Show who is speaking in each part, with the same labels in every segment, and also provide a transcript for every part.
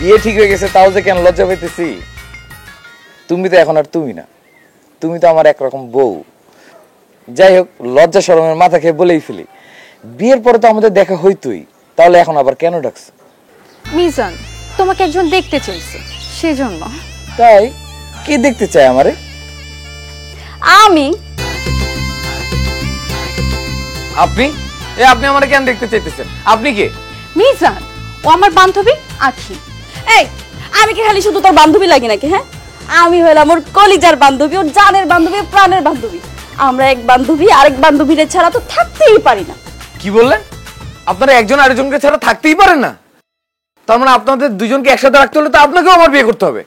Speaker 1: বিয়ে ঠিক হয়ে গেছে তাও যে কেন লজ্জা পাইতেছি? তুমি তো এখন আর তুমি না, তুমি তো আমার একরকম বউ। যাই হোক, লজ্জা শরমের মাথা খেয়ে বলেই ফেলি, বিয়ের পরে তো আমাদের দেখা হইতোই, তাহলে এখন আবার কেন ডাকছো?
Speaker 2: মিজান, তোমাকে একজন দেখতে চাইছে সেজন্য।
Speaker 1: তাই? কে দেখতে চায় আমারে?
Speaker 2: আমি।
Speaker 1: আপনি? আপনি আমারে কেন দেখতে চাইতেছেন? আপনি কে?
Speaker 2: মিজান, ও আমার বান্ধবী আখি।
Speaker 3: এই, আমি কি খালি শুধু তোর বান্ধবী লাগি নাকি? হ্যাঁ, আমি হলাম ওর কলিজার বান্ধবী, ওর জানের বান্ধবী, প্রাণের বান্ধবী। আমরা এক বান্ধবী আরেক বান্ধবীর ছাড়া তো থাকতেই পারি না।
Speaker 1: কি বললেন? আপনারা একজন আরেকজনকে ছাড়া থাকতেই পারেন না? তার মানে আপনাদের দুজনকে একসাথে রাখতে হলে তো আপনাকেও আমার বিয়ে করতে হবে।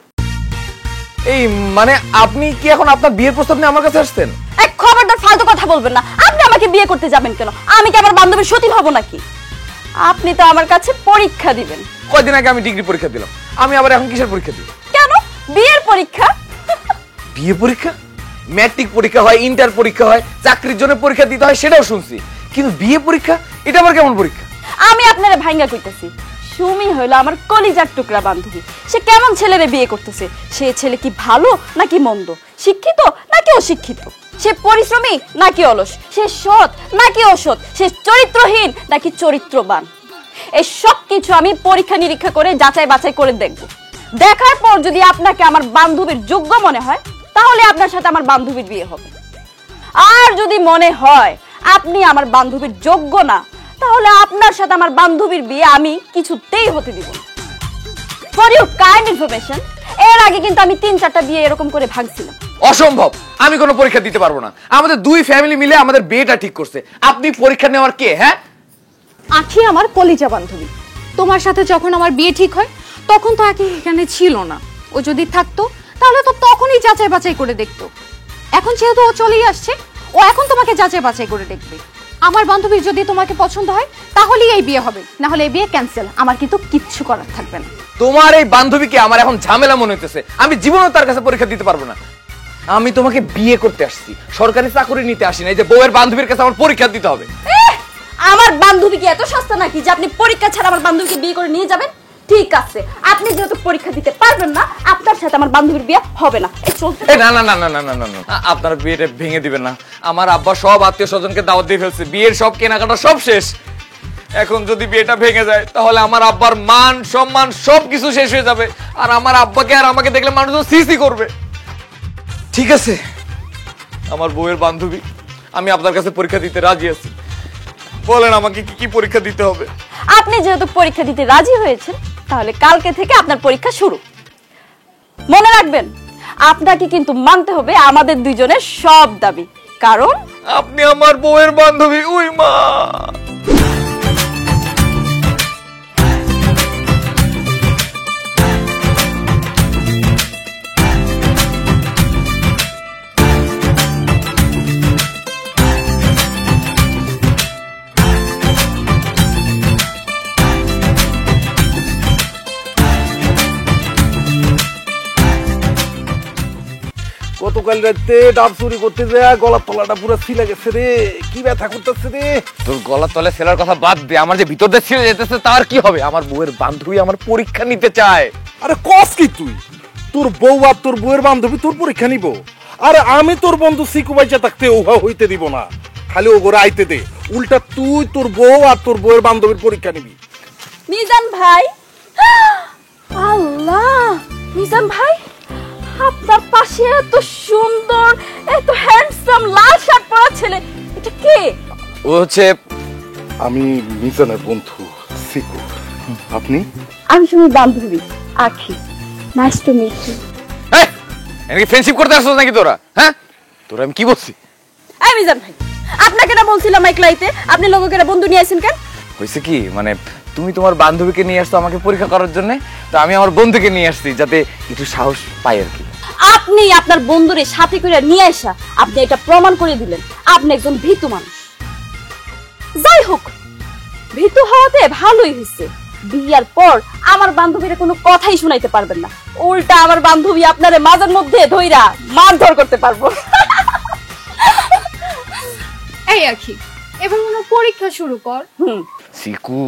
Speaker 1: এই মানে আপনি কি এখন আপনার বিয়ের প্রস্তাব নিয়ে আমার কাছে আসছেন?
Speaker 3: এক খবরদার ফালতু কথা বলবেন না। আপনি আমাকে বিয়ে করতে যাবেন কেন? আমি কি আমার বান্ধবীর সতী হব নাকি? আপনি তো আমার কাছে পরীক্ষা দিবেন।
Speaker 1: কয়দিন আগে আমি ডিগ্রি পরীক্ষা দিলাম, আমি আবার এখন কিসের পরীক্ষা দিব?
Speaker 3: কেন? বিয়ের পরীক্ষা।
Speaker 1: বিয়ে পরীক্ষা? ম্যাট্রিক পরীক্ষা হয়, ইন্টার পরীক্ষা হয়, চাকরির জন্য পরীক্ষা দিতে হয়, সেটাও শুনছি, কিন্তু বিয়ে পরীক্ষা এটা আবার কেমন পরীক্ষা?
Speaker 3: আমি আপনারে ভাঙ্গা কইতাছি, সুমি হইলো আমার কলিজার টুকরা বান্ধবী। সে কেমন ছেলেরে বিয়ে করতেছে? সে ছেলে কি ভালো নাকি মন্দ, শিক্ষিত নাকি অশিক্ষিত, সে পরিশ্রমী নাকি অলস, সে সৎ নাকি অসৎ, সে চরিত্রহীন নাকি চরিত্রবান, এই সব কিছু আমি পরীক্ষা নিরীক্ষা করে যাচাই বাছাই করে দেখব। দেখার পর যদি আপনাকে আমার বান্ধবীর যোগ্য মনে হয়, তাহলে আপনার সাথে আমার বান্ধবীর বিয়ে হবে। আর যদি মনে হয় আপনি আমার বান্ধবীর যোগ্য না, তাহলে আপনার সাথে আমার বান্ধবীর বিয়ে আমি কিছুতেই হতে দিব না। ফর ইউর কাইন্ড ইনফরমেশন, এর আগে কিন্তু আমি 3-4টা বিয়ে এরকম করে ভাঙছিলাম।
Speaker 1: অসম্ভব, আমি কোনো পরীক্ষা দিতে পারবো না। আমাদের দুই ফ্যামিলি মিলে আমাদের বিয়েটা ঠিক করছে, আপনি পরীক্ষা নেওয়ার কে? হ্যাঁ,
Speaker 2: আখি আমার কলিজা বান্ধবী। তোমার সাথে যখন আমার বিয়ে ঠিক হয় তখন তো আখি এখানে ছিল না। ও যদি থাকতো তাহলে তো তখনই যাচাই বাছাই করে দেখতো। এখন যেহেতু ও চলেই আসছে, ও এখন তোমাকে যাচাই বাছাই করে দেখবে। আমার বান্ধবীর যদি তোমাকে পছন্দ হয় তাহলেই এই বিয়ে হবে, না হলে এই বিয়ে ক্যান্সেল। আমার কিন্তু কিচ্ছু করার থাকবে না।
Speaker 1: তোমার এই বান্ধবীকে আমার এখন ঝামেলা মনে হইতেছে, আমি জীবনেও তার কাছে পরীক্ষা দিতে পারবো না। আমি তোমাকে বিয়ে করতে আসছি, সরকারি চাকরি নিতে আসি না, এই যে বউয়ের বান্ধবীর কাছে আমার পরীক্ষা দিতে হবে।
Speaker 3: আমার বান্ধবী কি এত সস্তা নাকি যে আপনি পরীক্ষা ছাড়া আমার বান্ধবীকে বিয়ে করে নিয়ে যাবেন? ঠিক আছে, আপনি যেহেতু পরীক্ষা দিতে পারবেন না, আপনার সাথে আমার বান্ধবীর বিয়ে হবে না। এই চলতে
Speaker 1: না না না না না না না, আপনার বিয়েটা ভেঙে দিবেন না। আমার আব্বা সব আত্মীয় স্বজনকে দাওয়াত দিয়ে ফেলছে, বিয়ের সব কেনাকাটা সব শেষ। এখন যদি বিয়েটা ভেঙে যায় তাহলে আমার আব্বার মান সম্মান সবকিছু শেষ হয়ে যাবে, আর আমার আব্বাকে আর আমাকে দেখলে মানুষজন সিসি করবে। ঠিক আছে, আমার বউয়ের বান্ধবী, আমি আপনার কাছে পরীক্ষা দিতে রাজি আছি। বলেন আমাকে কি কি পরীক্ষা দিতে হবে?
Speaker 3: আপনি যেহেতু পরীক্ষা দিতে রাজি হয়েছেন, তাহলে কালকে থেকে আপনার পরীক্ষা শুরু। মনে রাখবেন, আপনাকে কিন্তু মানতে হবে আমাদের দুইজনের সব দাবি, কারণ
Speaker 1: আপনি আমার বউয়ের বান্ধবী। উই মা!
Speaker 4: গতকাল রাতে ডাব চুরি করতে যায় গলার তলাটা পুরো ছিলে গেছে রে, কি ব্যথা করতেছে রে।
Speaker 1: তোর গলার তলে ছেলের কথা বাদ দে, আমার যে ভিতর দিয়ে ছিঁড়ে যেতেছে তার কি হবে? আমার বউয়ের বান্ধবী আমার পরীক্ষা নিতে চায়।
Speaker 4: আরে কস কি তুই? তোর বউ আর তোর বউয়ের বান্ধবী তোর পরীক্ষা নিব? আরে আমি তোর বন্ধু সিকু বাইচা থাকতে উহা হইতে দিব না, খালি ওগরে আইতে দে। উল্টা তুই তোর বউ আর তোর বউয়ের বান্ধবীর পরীক্ষা নিবি।
Speaker 3: মিজান ভাই, আল্লাহ, মিজান ভাই, আপনার পাশে এত সুন্দর, এত হ্যান্ডসাম লাল শার্ট পরা ছেলে, এটা কে?
Speaker 1: ও হচ্ছে
Speaker 4: আমি মিজানের বন্ধু সিকু। আপনি?
Speaker 3: আমি সুমির বান্ধবী Akhi. Nice to meet you.
Speaker 1: এই, এনাকে ফ্রেন্ডশিপ করতে আসছিস নাকি তোরা? হ্যাঁ, তোরা আমি কি বলছি?
Speaker 3: এই মিজান ভাই, আপনাকে না বলছিলাম একলাইতে, আপনি লোকেরা বন্ধু নিয়ে আসেন কেন?
Speaker 1: হয়েছে কি, মানে তুমি তোমার বান্ধবীকে নিয়ে আসছো আমাকে পরীক্ষা করার জন্য, তো আমি আমার বন্ধুকে নিয়ে আসছি যাতে একটু সাহস পাই আর কি।
Speaker 3: আপনি আপনার বন্ধুরে সাথে করে নিয়ে আসা, আপনি এটা প্রমাণ করে দিলেন আপনি একজন ভীতু মানুষ। যাই হোক, ভীতু হওয়াতে ভালোই হয়েছে। বিয়ার পর আমার বান্ধবীরা কোনো কথাই শুনাইতে পারবেন না, উল্টা আমার বান্ধবী আপনারে মাঝের মধ্যে ধইরা মারধর করতে পারবো।
Speaker 2: এই আখি, এবার মনে পরীক্ষা শুরু কর।
Speaker 1: সিকু,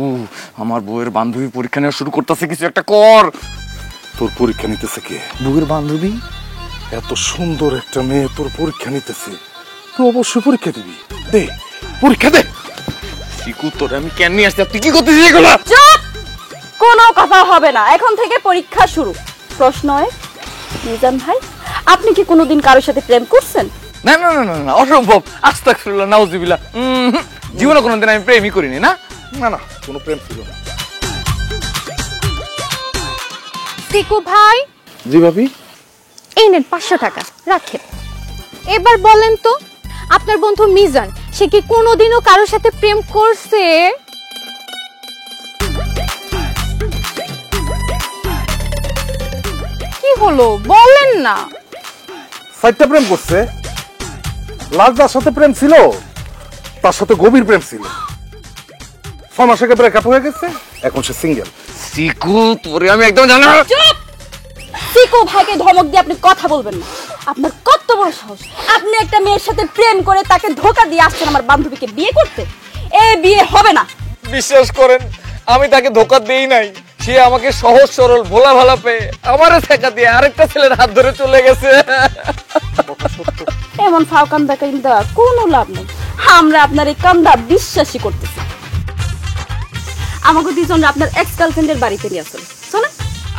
Speaker 1: আমার বউয়ের বান্ধবী পরীক্ষা নেওয়া শুরু করতেছে, কিছু একটা কর।
Speaker 4: তোর পরীক্ষা নিতেছে কে?
Speaker 1: বউয়ের বান্ধবী।
Speaker 4: এত সুন্দর একটা মেয়ে তোর পরীক্ষা নিতেছে, তুই অবশ্যই পরীক্ষা দিবি। দে পরীক্ষা দে।
Speaker 1: চিকু তোরে আমি কেন নিয়ে আসছি, তুই কি করতেছিস এগুলো?
Speaker 3: চুপ! কোনো কথা হবে না, এখন থেকে পরীক্ষা শুরু। প্রশ্ন এক, মিজান ভাই, আপনি কি কোনোদিন কারোর সাথে প্রেম করছেন?
Speaker 1: না না না না না, অসম্ভব। আস্তাগফিরুল্লাহ, নাউজুবিল্লাহ। জীবনে কোনোদিন আমি প্রেমই করিনি। না
Speaker 4: না না, কোনো প্রেম ছিল না।
Speaker 2: সিকু ভাই,
Speaker 4: জি ভাবি।
Speaker 2: এই নেন 500 টাকা রাখেন। এবার বলেন তো, আপনার বন্ধু মিজান সে কি কোনোদিনও কারোর সাথে প্রেম করছে? কি হলো বলেন না।
Speaker 4: 4টা প্রেম করছে। লাস্ট যার সাথে প্রেম ছিল তার সাথে গভীর প্রেম ছিল। 6 মাস আগে ব্রেকআপ হয়ে গেছে, এখন সে সিঙ্গেল।
Speaker 1: চিকু তোরে আমি একদম জানি না।
Speaker 3: চুপ! সিকু ভাইকে ধমক দিয়ে আপনি কথা বলবেন না। আপনার কত বড় সাহস, আপনি একটা মেয়ের সাথে প্রেম করে তাকে ধোকা দিয়ে আসছেন আমার বান্ধবীকে বিয়ে করতে। এ বিয়ে হবে না।
Speaker 1: বিশ্বাস করেন, আমি তাকে ধোকা দেই নাই। সে আমাকে সহজ সরল ভোলা ভালা পেয়ে আমারে ঠেকা দিয়ে আরেকটা ছেলের হাত ধরে চলে গেছে।
Speaker 3: এমন ফাও কান্দা কান্দা কোনো লাভ নেই। আমরা আপনার এই কান্দা বিশ্বাসই করতেছি। আমাকে দুজন আপনার এক্স গার্লফ্রেন্ডের বাড়িতে নিয়ে আসলে শোনেন।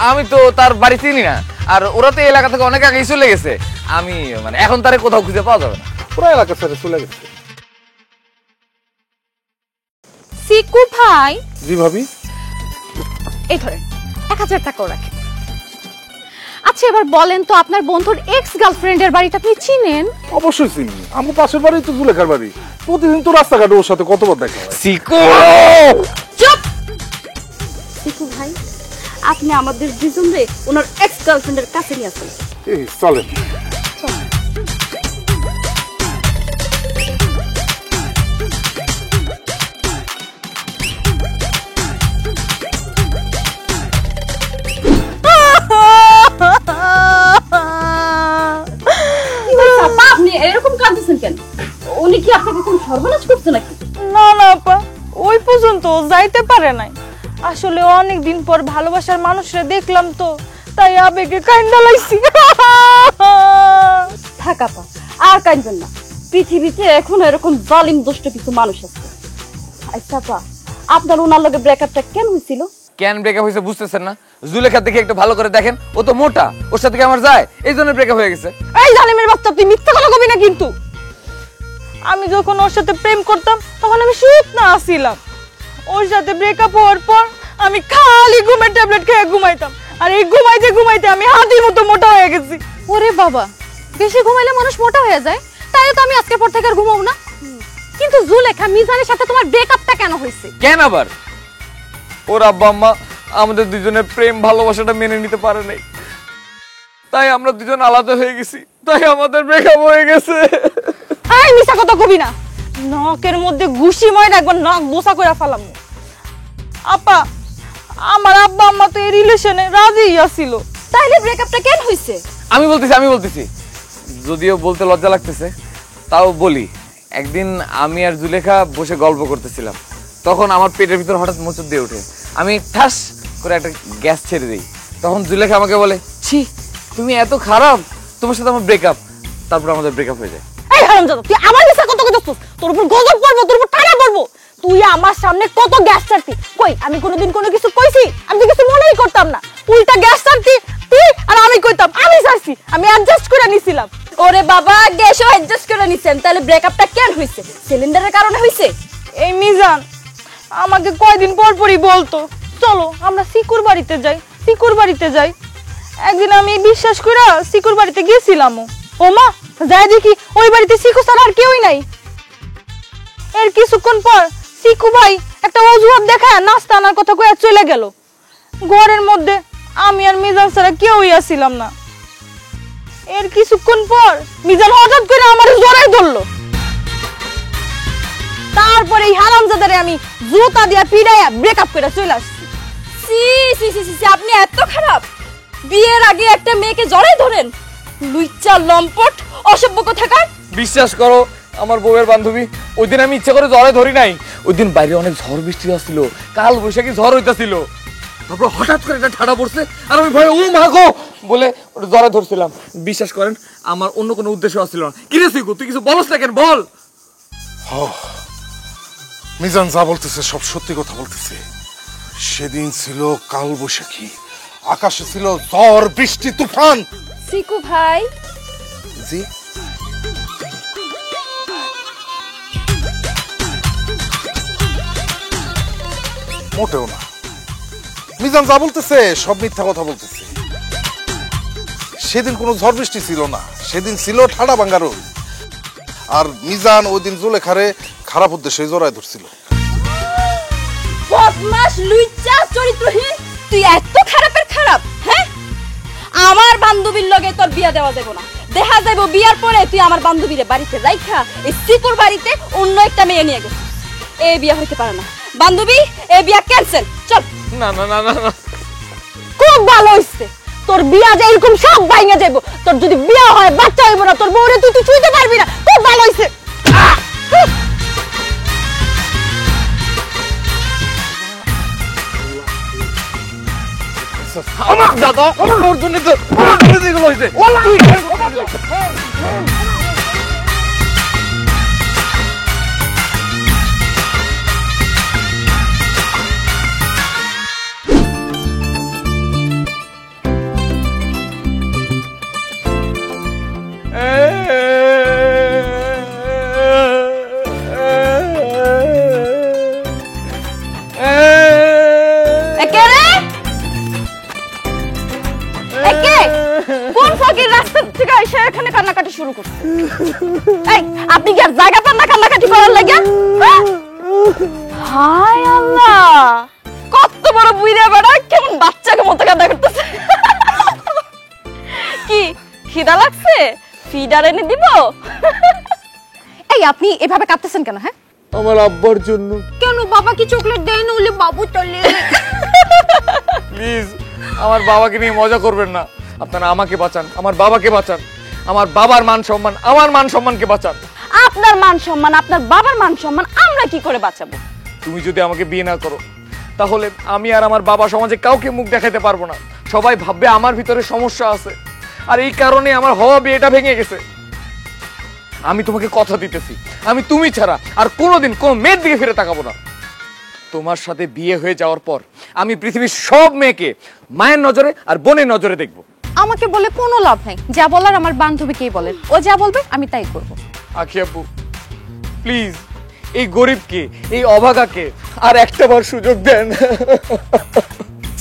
Speaker 1: আমি তো তার বাড়ি চিনি না, আর ওরা তো এই এলাকা থেকে অনেক আগেই চলে গেছে। আমি মানে এখন তারে কোথাও খুঁজে পাওয়া যাবে না।
Speaker 4: পুরো এলাকা ছেড়ে চলে গেছে।
Speaker 2: সিকু ভাই,
Speaker 4: জি ভাবি।
Speaker 2: এই ধরেন 1000 টাকাও রাখেন। আচ্ছা এবার বলেন তো, আপনার বন্ধুর এক্স গার্লফ্রেন্ডের বাড়িটা আপনি চিনেন?
Speaker 4: অবশ্যই চিনি, আমার পাশের বাড়ি তো জুলেখার বাড়ি। প্রতিদিন তো রাস্তাঘাটে ওর সাথে কতবার দেখা হয়।
Speaker 1: চিকু
Speaker 3: চুপ! সিকু ভাই, আপনি আমাদের দুজনরে ওনার এক্স গার্লফ্রেন্ডের কাছে নিয়ে আসেন।
Speaker 4: এই চলেন।
Speaker 3: আপনি এরকম কাঁদতেছেন কেন? উনি কি আপনাকে কোন সর্বনাশ করছে নাকি?
Speaker 5: না না আপা, ওই পর্যন্ত যাইতে পারে নাই। আসলে অনেক দিন পর ভালোবাসার মানুষরা দেখলাম তো, তাই আবেগে কান্না লাগছি।
Speaker 3: থাক আপা, আর কাঁদবেন না। পৃথিবীতে এখন এরকম জালিম দুষ্ট কিছু মানুষ আছে। আচ্ছা আপা, আপনার ওনার লগে ব্রেকআপটা কেন হয়েছিল?
Speaker 1: কেন ব্রেকআপ হয়েছে বুঝতেছেন না? জুলেখা দেখে একটু ভালো করে দেখেন, ও তো মোটা, ওর সাথে কি আমার যায়? এই জন্য ব্রেকআপ হয়ে গেছে।
Speaker 5: এই জালিমের বাচ্চা, তুই মিথ্যা কথা কবি না কিন্তু। আমি যখন ওর সাথে প্রেম করতাম তখন আমি সুখ না আসিলাম। ওর সাথে ব্রেকআপ হওয়ার পর আমি খালি ঘুমের ট্যাবলেট খেয়ে ঘুমাইতাম, আর এই ঘুমাইতে ঘুমাইতে আমি হাতির মতো মোটা হয়ে গেছি।
Speaker 2: ওরে বাবা, বেশি ঘুমাইলে মানুষ মোটা হয়ে যায়, তাই তো আমি আজকের পর থেকে আর ঘুমাবো না। কিন্তু জুলেখা, মিজানের সাথে তোমার ব্রেকআপটা কেন হয়েছে?
Speaker 1: কেন আবার? ওর আব্বা আম্মা আমাদের দুজনের প্রেম ভালোবাসাটা মেনে নিতে পারে নাই, তাই আমরা দুজন আলাদা হয়ে গেছি, তাই আমাদের ব্রেকআপ হয়ে গেছে।
Speaker 5: এই মিছা কথা কবি না, নখের মধ্যে ঘুষি মাইরা একবার নখ বোসা করে ফেলাম। আপা, আমার আব্বা আম্মা তো এই রিলেশনে রাজি আছিল।
Speaker 3: তাইলে ব্রেকআপটা কেন হয়েছে?
Speaker 1: আমি বলতেছি, যদিও বলতে লজ্জা লাগতেছে, তাও বলি। একদিন আমি আর জুলেখা বসে গল্প করতেছিলাম, তখন আমার পেটের ভিতর হঠাৎ মোচড় দিয়ে ওঠে। আমি ঠাস করে একটা গ্যাস ছেড়ে দিই। তখন জুলেখা আমাকে বলে, ছি তুমি এত খারাপ, তোমার সাথে আমার ব্রেকআপ। তারপর আমাদের ব্রেকআপ হয়ে যায়।
Speaker 5: এই হারামজাদা, তুই আমার মিছা কথা কইছস, তোর উপর গজব পড়বো, তোর উপর টানা পড়বো। তুই আমার সামনে কত গ্যাস ছাড়তি, কই আমি কোনোদিন কোনো কিছু কইছি? আমি তো কিছু মনেই করতাম না, উল্টা গ্যাস ছাড়তি তুই, আর আমি কইতাম আমি ছাড়ছি, আমি অ্যাডজাস্ট করে নিছিলাম।
Speaker 3: ওরে বাবা, গ্যাসও অ্যাডজাস্ট করে নিছেন, তাহলে ব্রেকআপটা কেন হয়েছে? সিলিন্ডারের কারণে হয়েছে?
Speaker 5: এই মিজান আমাকে কয়দিন পর পরই বলতো, চলো আমরা সিকুর বাড়িতে যাই। একদিন আমি বিশ্বাস করে সিকুর বাড়িতে গেছিলাম। ও মা, যাই দেখি ওই বাড়িতে সিকু ছাড়া আর কেউই নাই। এর কিছুক্ষণ পর সিকু ভাই একটা অজুহাত দেখায় নাস্তা আনার কথা কয়ে চলে গেল। ঘরের মধ্যে আমি আর মিজান ছাড়া কেউই আসছিলাম না। এর কিছুক্ষণ পর মিজান হঠাৎ করে আমার জড়াই ধরলো। তারপরে এই হারামজাদারে আমি জুতা দিয়া পিড়াইয়া ব্রেকআপ করে চলে আসছি।
Speaker 3: সি সি সি সি, আপনি এত খারাপ! বিয়ের আগে একটা মেয়েকে জড়াই ধরেন? লুইচ্চা লম্পট অসভ্য কোথাকার!
Speaker 1: বিশ্বাস করো, আমার বউয়ের বান্ধবী, ওই দিন আমি ইচ্ছা করে জ্বরে ধরি নাই। ওই দিন বাইরে অনেক ঝড় বৃষ্টি আসছিল, কাল বৈশাখী ঝড় হইতাছিল। তারপর হঠাৎ করে একটা ঠাড়া পড়ছে আর আমি ভয়ে ও মা গো বলে ওটা জড়া ধরছিলাম। বিশ্বাস করেন আমার অন্য কোনো উদ্দেশ্য ছিল না। কি রে সিকু তুই কিছু বলস না কেন বল?
Speaker 4: মিজান যা বলতেছে সব সত্যি কথা বলতেছে। সেদিন ছিল কাল বৈশাখী, আকাশে ছিল ঝড় বৃষ্টি তুফান।
Speaker 3: সিকু ভাই,
Speaker 4: জি মোটেও না, মিজান যা বলতেছে সব মিথ্যা কথা বলতেছে। সেদিন কোনো ঝড় বৃষ্টি ছিল না, সেদিন ছিল ঠাডা ভাঙ্গা রোদ। আর মিজান ওই দিন জুলেখারে খারাপ উদ্দেশ্যে জড়ায় ধরছিল।
Speaker 3: বদমাশ লুইচা চরিত্রহীন, তুই এত খারাপের খারাপ। হ্যাঁ, আমার বান্ধবীর লগে তোর বিয়া দেওয়া যাবে না। দেখা যাইব বিয়ার পরে তুই আমার বান্ধবীরে বাড়িতে রাইখা এই সিকুর বাড়িতে অন্য একটা মেয়ে নিয়ে গেছিস। এই বিয়া হইতে পারে না বান্ধবী, এই বিয়া ক্যান্সেল। চল।
Speaker 1: না না না না না,
Speaker 3: খুব ভালো হইছে, তোর বিয়া যে এরকম সব ভাঙা যাইব। তোর যদি বিয়া হয় বাচ্চা হইব না, তোর বউরে তুই ছুঁইতে পারবি না। খুব ভালো হইছে।
Speaker 1: আমার দাদা আমার জন্য তো এগুলো হয়েছে।
Speaker 3: একে রে, একে কোন ফকির রাস্তা থেকে এসে এখানে কান্নাকাটি শুরু করছে? এই, আপনি কি আর জায়গা পান না কান্নাকাটি করার লাগে? হায় আল্লাহ, কত বড় বুইড়া বেড়া, কেমন বাচ্চাকে মতো কান্না করতেছে। কি খিদা লাগছে? ফিডার এনে দিব?
Speaker 2: এই আপনি এভাবে কাঁদতেছেন কেন? হ্যাঁ,
Speaker 1: আমার আব্বার জন্য।
Speaker 2: কেন বাবা কি চকলেট দেয় না? হলে বাবু চলে।
Speaker 1: প্লিজ আমার বাবাকে নিয়ে মজা করবেন না। আপনারা আমাকে বাঁচান, আমার বাবাকে বাঁচান, আমার বাবার মান সম্মান, আমার মান সম্মানকে বাঁচান।
Speaker 3: আপনার মান সম্মান, আপনার বাবার মান সম্মান আমরা কি করে বাঁচাবো?
Speaker 1: তুমি যদি আমাকে বিয়ে না করো তাহলে আমি আর আমার বাবা সমাজে কাউকে মুখ দেখাতে পারবো না। সবাই ভাববে আমার ভিতরে সমস্যা আছে, আর এই কারণে আমার হওয়া বিয়েটা ভেঙে গেছে। আমি তোমাকে কথা দিতেছি, আমি তুমি ছাড়া আর কোনোদিন কোনো মেয়ের দিকে ফিরে তাকাবো না। তোমার সাথে বিয়ে হয়ে যাওয়ার পর আমি পৃথিবীর সব মেয়েকে মায়ের নজরে আর বোনের নজরে দেখবো।
Speaker 2: আমাকে বলে কোনো লাভ নাই, যা বলার আমার বান্ধবীকেই বলেন। ও যা বলবে আমি তাই করব।
Speaker 1: আখি আপু প্লিজ এই গরিবকে, এই অভাগাকে আর একটাবার সুযোগ দেন।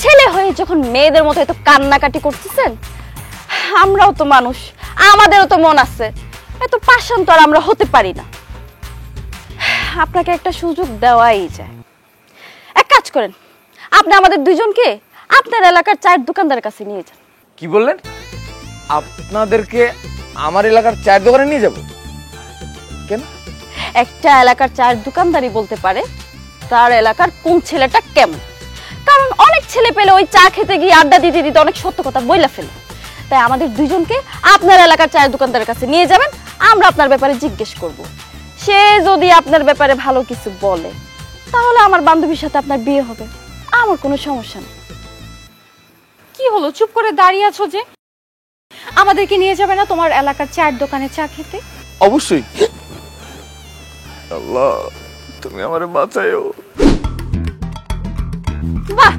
Speaker 3: ছেলে হয়ে যখন মেয়েদের মতো এত কান্নাকাটি করতেছেন, আমরাও তো মানুষ, আমাদেরও তো মন আছে। এত পাষাণ তো আর আমরা হতে পারি না। আপনাকে একটা সুযোগ দেওয়াই যায়। এক কাজ করেন, আপনি আমাদের দুইজনকে আপনার এলাকার চায়ের দোকানদারের কাছে নিয়ে যান।
Speaker 1: কি বললেন? আপনাদেরকে আমার এলাকার চায়ের দোকানে নিয়ে যাব? কেন?
Speaker 3: একটা এলাকার চায়ের দোকানদারই বলতে পারে তার এলাকার কোন ছেলেটা কেমন। কারণ অনেক ছেলে পেলে ওই চা খেতে গিয়ে আড্ডা দিতে দিতে অনেক সত্য কথা বইলা ফেলে। তাই আমাদের দুইজনকে আপনার এলাকার চায়ের দোকানদারের কাছে নিয়ে যাবেন, আমরা আপনার ব্যাপারে জিজ্ঞেস করব। সে যদি আপনার ব্যাপারে ভালো কিছু বলে তাহলে আমার বান্ধবীর সাথে আপনার বিয়ে হবে, আমার কোনো সমস্যা নেই।
Speaker 2: কি হলো, চুপ করে দাঁড়িয়ে আছো যে? আমাদেরকে নিয়ে যাবে না তোমার এলাকার চায়ের দোকানে চা খেতে?
Speaker 1: অবশ্যই। আল্লাহ তুমি আমারে বাঁচাও।
Speaker 3: বাহ,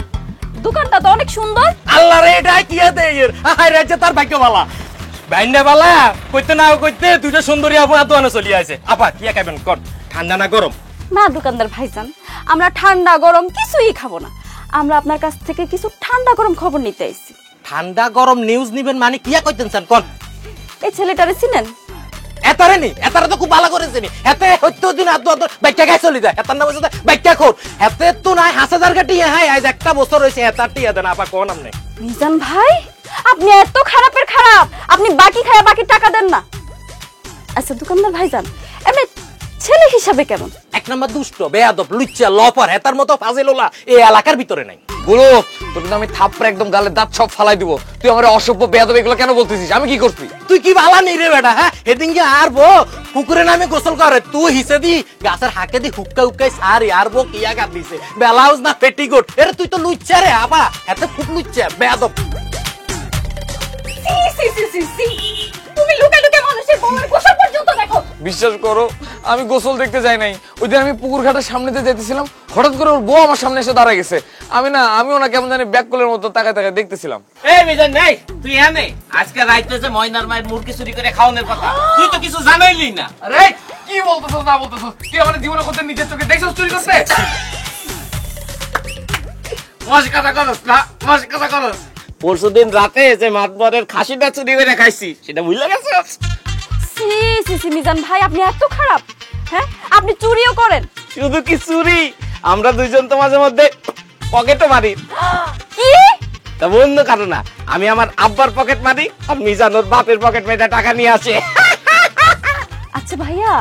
Speaker 3: দোকানটা তো অনেক সুন্দর।
Speaker 6: আল্লাহ রে, এটা কি আছে এর? হাই রাজ্যে তার ভাগ্যবালা বাইন্ডা বালা কইতে না কইতে দুইটা সুন্দরী আপু আতো চলি আছে। আপা কি খাবেন কোন, ঠান্ডা না গরম?
Speaker 3: না দোকানদার ভাইজান, আমরা ঠান্ডা গরম কিছুই খাবো না। আমরা আপনার কাছ থেকে কিছু ঠান্ডা গরম খবর নিতে আইছি।
Speaker 6: ঠান্ডা গরম নিউজ নিবেন মানে কি কইতেন স্যার কোন?
Speaker 3: এই ছেলেটারে চিনেন?
Speaker 6: এতারে নি, এতারে তো খুব ভালো করেছে নি। এতে হইতো দিন আদু আদু বাইকটা গায় চলি যায়। এতার নাম হইছে বাইকটা খোর। এতে তো নাই 5000 কাটি হাই আজ একটা বছর হইছে এতারটি দেন। আপা কোন নাম নেই?
Speaker 3: মিজান ভাই, আপনি এত খারাপের খারাপ, আপনি বাকি খায়া বাকি টাকা দেন না। আচ্ছা দোকানদার ভাইজান, এমনি ছেলে হিসাবে কেমন?
Speaker 6: এক নম্বর দুষ্ট বেয়াদব লুচ্চা লপার হেতার মতো ফাজিলোলা এই এলাকার ভিতরে নাই।
Speaker 1: গুরু তোর কিন্তু আমি থাপড়ে একদম গালে দাঁত সব ফালাই দিব। তুই আমার অসভ্য বেয়াদব এগুলো কেন বলতেছিস? আমি কি করছি?
Speaker 6: তুই কি ভালা নেই রে বেটা, হ্যাঁ এদিনকে আরবো পুকুরে নামে গোসল করে তুই হিসে দি গাছের হাকে দি হুক্কা হুক্কাই সারি আরবো কিয়া গাত দিছে ব্লাউজ না পেটিকোট। এরে তুই তো লুচ্চা রে আপা, এত খুব লুচ্চা বেয়াদব।
Speaker 3: তুমি লুকে লুকে মানুষের বউয়ের গোসল পর্যন্ত দেখো।
Speaker 1: বিশ্বাস করো আমি গোসল দেখতে যাই নাই। ওই দিন আমি পুকুর ঘাটের সামনে দিয়ে যেতেছিলাম, হঠাৎ করে ওর বউ আমার সামনে এসে দাঁড়ায় গেছে। আমিও না কেমন জানি ব্যাককলের মতো তাকায় তাকায় দেখতেছিলাম।
Speaker 7: এই মিজান নাই তুই এনে আজকে রাইতে যে ময়নার মায়ের মুরগি চুরি করে খাওয়ানোর কথা তুই তো কিছু জানাইলি না।
Speaker 1: আরে কি বলতেছ না বলতেছ? তুই আমার জীবনে কত নিজের চোখে দেখছিস চুরি করতে?
Speaker 7: মশ কথা করস না, মশ কথা করস। পরশুদিন রাতে যে মাতবরের খাসিটা চুরি করে খাইছি সেটা ভুলে গেছিস?
Speaker 3: সি সি সি মিজান ভাই আপনি এত খারাপ, হ্যাঁ আপনি চুরিও করেন?
Speaker 7: শুধু কি চুরি, আমরা দুইজন তো মাঝে মধ্যে পকেটও মারি।
Speaker 3: কি?
Speaker 7: তা বন্ধ কারণ না, আমি আমার আব্বার পকেট মারি আর মিজান ওর বাপের পকেট মেয়েটা টাকা নিয়ে আসে।
Speaker 3: আচ্ছা ভাইয়া,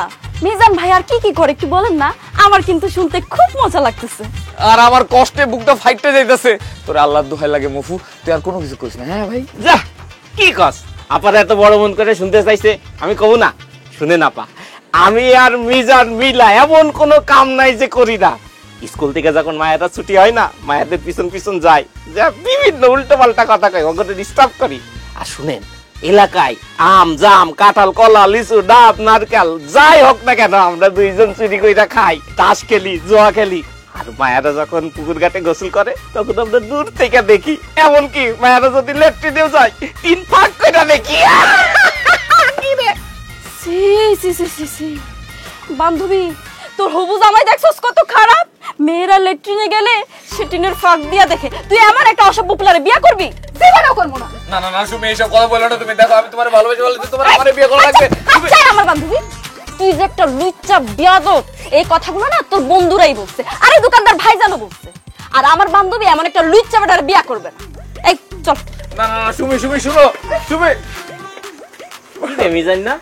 Speaker 3: মিজান ভাই আর কি কি করে একটু বলেন না, আমার কিন্তু শুনতে খুব মজা লাগতেছে।
Speaker 1: আর আমার কষ্টে বুকটা ফাইটতে যাইতেছে। তোর আল্লাহর দোহাই লাগে মফু, তুই আর কোনো কিছু করিস না। হ্যাঁ ভাই
Speaker 7: যা কি কস, আপার এত বড় মন করে শুনতে চাইছে, আমি কব না? শুনে না পা, আমি আর মিজান মিলা এমন কোনো কাম নাই যে করি না। স্কুল থেকে যখন মায়েরা ছুটি হয় না, মায়েদের পিছন পিছন যাই, যা বিভিন্ন উল্টো পাল্টা কথা কই, ওগুলো ডিস্টার্ব করি। আর শুনেন, এলাকায় আম জাম কাঁঠাল কলা লিচু ডাব নারকেল যাই হোক না কেন আমরা দুইজন চুরি কইরা খাই, তাস খেলি জুয়া খেলি। আর মায়েরা যখন পুকুর ঘাটে গোসল করে তখন আমরা দূর থেকে দেখি, এমনকি মায়েরা যদি লেট্রিনেও যায় 3 ফাঁক কইরা দেখি।
Speaker 3: সি সি সি সি সি বান্ধবী, তোর হবু জামাই দেখছস কত খারাপ? মেয়েরা লেট্রিনে গেলে সেটিনের ফাঁক দিয়া দেখে। তুই আমার একটা অসভ্য পুলারে বিয়া করবি? জীবনেও করবো না।
Speaker 1: না না না সুমি এইসব কথা বলো না। তুমি দেখো আমি তোমার ভালোবাসি বলে তোমার আমারে বিয়ে করা লাগবে।
Speaker 3: আচ্ছা আমার বান্ধবী, তুই যে একটা লুচ্চা বিয়াদব, এই কথাগুলো না তোর বন্ধুরাই বলছে, আরে দোকানদার ভাইজানও বলছে। আর আমার বান্ধবী এমন একটা লুচ্চা বেটার বিয়া করবে না। এই চল।
Speaker 1: না না না সুমি সুমি শুনো সুমি।
Speaker 7: কি রে মিজান না,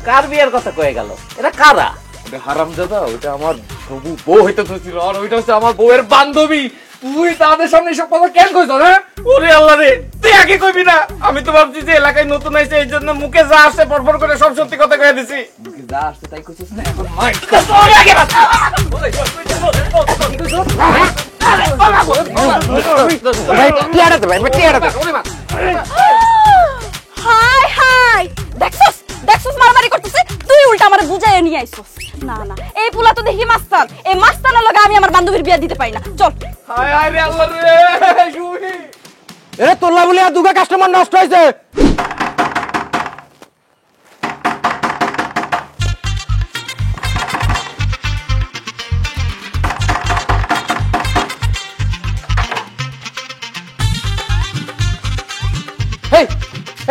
Speaker 7: কার বিয়ার কথা কয়ে গেল? এটা কারা?
Speaker 1: ওটা হারামজাদা, ওটা আমার হবু বউ হইতে ছিল, আর ওইটা হচ্ছে আমার বউয়ের বান্ধবী। তুই তাদের সামনে এসব কথা কেন কইছ? হ্যাঁ
Speaker 7: ওরে আল্লাহ রে, তুই আগে কইবি না? আমি তো ভাবছি যে এলাকায় নতুন আইছে এই জন্য মুখে যা আসে পরপর করে সব সত্যি কথা কয়ে দিছি।
Speaker 1: যা আসছে তাই কইছিস না, এখন মাই
Speaker 7: তোরে আগে বাতা।
Speaker 3: হাই হাই, দেখছস দেখছস মারামারি করতেছে, তুই উল্টা আমারে বুঝাইয়া নিয়ে আইছস। না না, এই পুলা তো দেখি মাস্তান, এই মাস্তানের লগে আমি আমার বান্ধবীর বিয়া দিতে পারি না। চল।
Speaker 1: হায় হায় রে আল্লাহ রে সুমি।
Speaker 6: এ তোলা বলে আর দুগা কাস্টমার নষ্ট হয়েছে।
Speaker 1: এই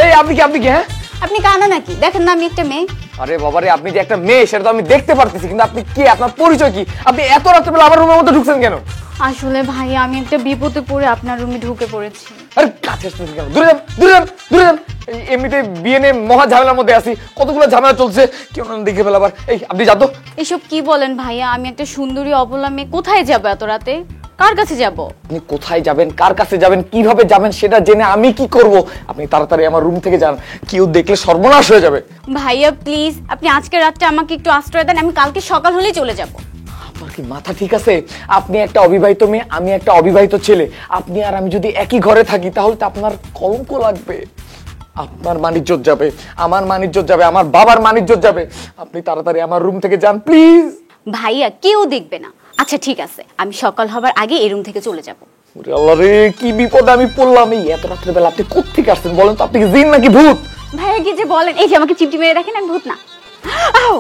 Speaker 1: এই আপনি কি হ্যাঁ?
Speaker 2: আপনি কানা নাকি? দেখেন না আমি একটা মেয়ে।
Speaker 1: আরে বাবারে, আপনি যে একটা মেয়ে সেটা তো আমি দেখতে পারতেছি, কিন্তু আপনি কে? আপনার পরিচয় কি? আপনি এত রাত্রেবেলা আমার রুমের মধ্যে ঢুকছেন কেন?
Speaker 2: আসলে ভাই আমি একটা বিপদে পড়ে আপনার রুমে ঢুকে পড়েছি।
Speaker 1: আরে কাছে আসতেছেন কেন? দূরে যান দূরে যান দূরে যান। এমনিতে বিয়ে নিয়ে মহা ঝামেলার মধ্যে আছি, কতগুলো ঝামেলা চলছে, কেউ না দেখে ফেলা আবার। এই আপনি যান তো।
Speaker 2: এসব কি বলেন ভাইয়া? আমি একটা সুন্দরী অবলা মেয়ে, কোথায় যাবো এত রাতে? কার কাছে যাব?
Speaker 1: আপনি কোথায় যাবেন, কার কাছে যাবেন, কিভাবে যাবেন সেটা জেনে আমি কি করব? আপনি তাড়াতাড়ি আমার রুম থেকে যান, কেউ দেখলে সর্বনাশ হয়ে যাবে।
Speaker 2: ভাইয়া প্লিজ আপনি আজকে রাতটা আমাকে একটু আশ্রয় দেন, আমি কালকে সকাল হলেই চলে যাব।
Speaker 1: আপনার কি মাথা ঠিক আছে? আপনি একটা অবিবাহিত মেয়ে, আমি একটা অবিবাহিত ছেলে। আপনি আর আমি যদি একই ঘরে থাকি তাহলে তো আপনার কলঙ্ক লাগবে, আপনার মানিজ্জত যাবে, আমার মানিজ্জত যাবে, আমার বাবার মানিজ্জত যাবে। আপনি তাড়াতাড়ি আমার রুম থেকে যান প্লিজ।
Speaker 2: ভাইয়া কেউ দেখবে না। আচ্ছা ঠিক আছে, আমি সকাল হবার আগে এই রুম থেকে চলে যাব।
Speaker 1: ওরে আল্লাহ রে, কি বিপদে আমি পড়লাম। এই এত রাত্রে বেলা আপনি কোত্থেকে আসছেন বলেন তো? আপনি কি জিন নাকি ভূত?
Speaker 2: ভাইয়া কি যে বলেন, এই যে আমাকে চিমটি মেরে রাখেন, আমি ভূত না। আও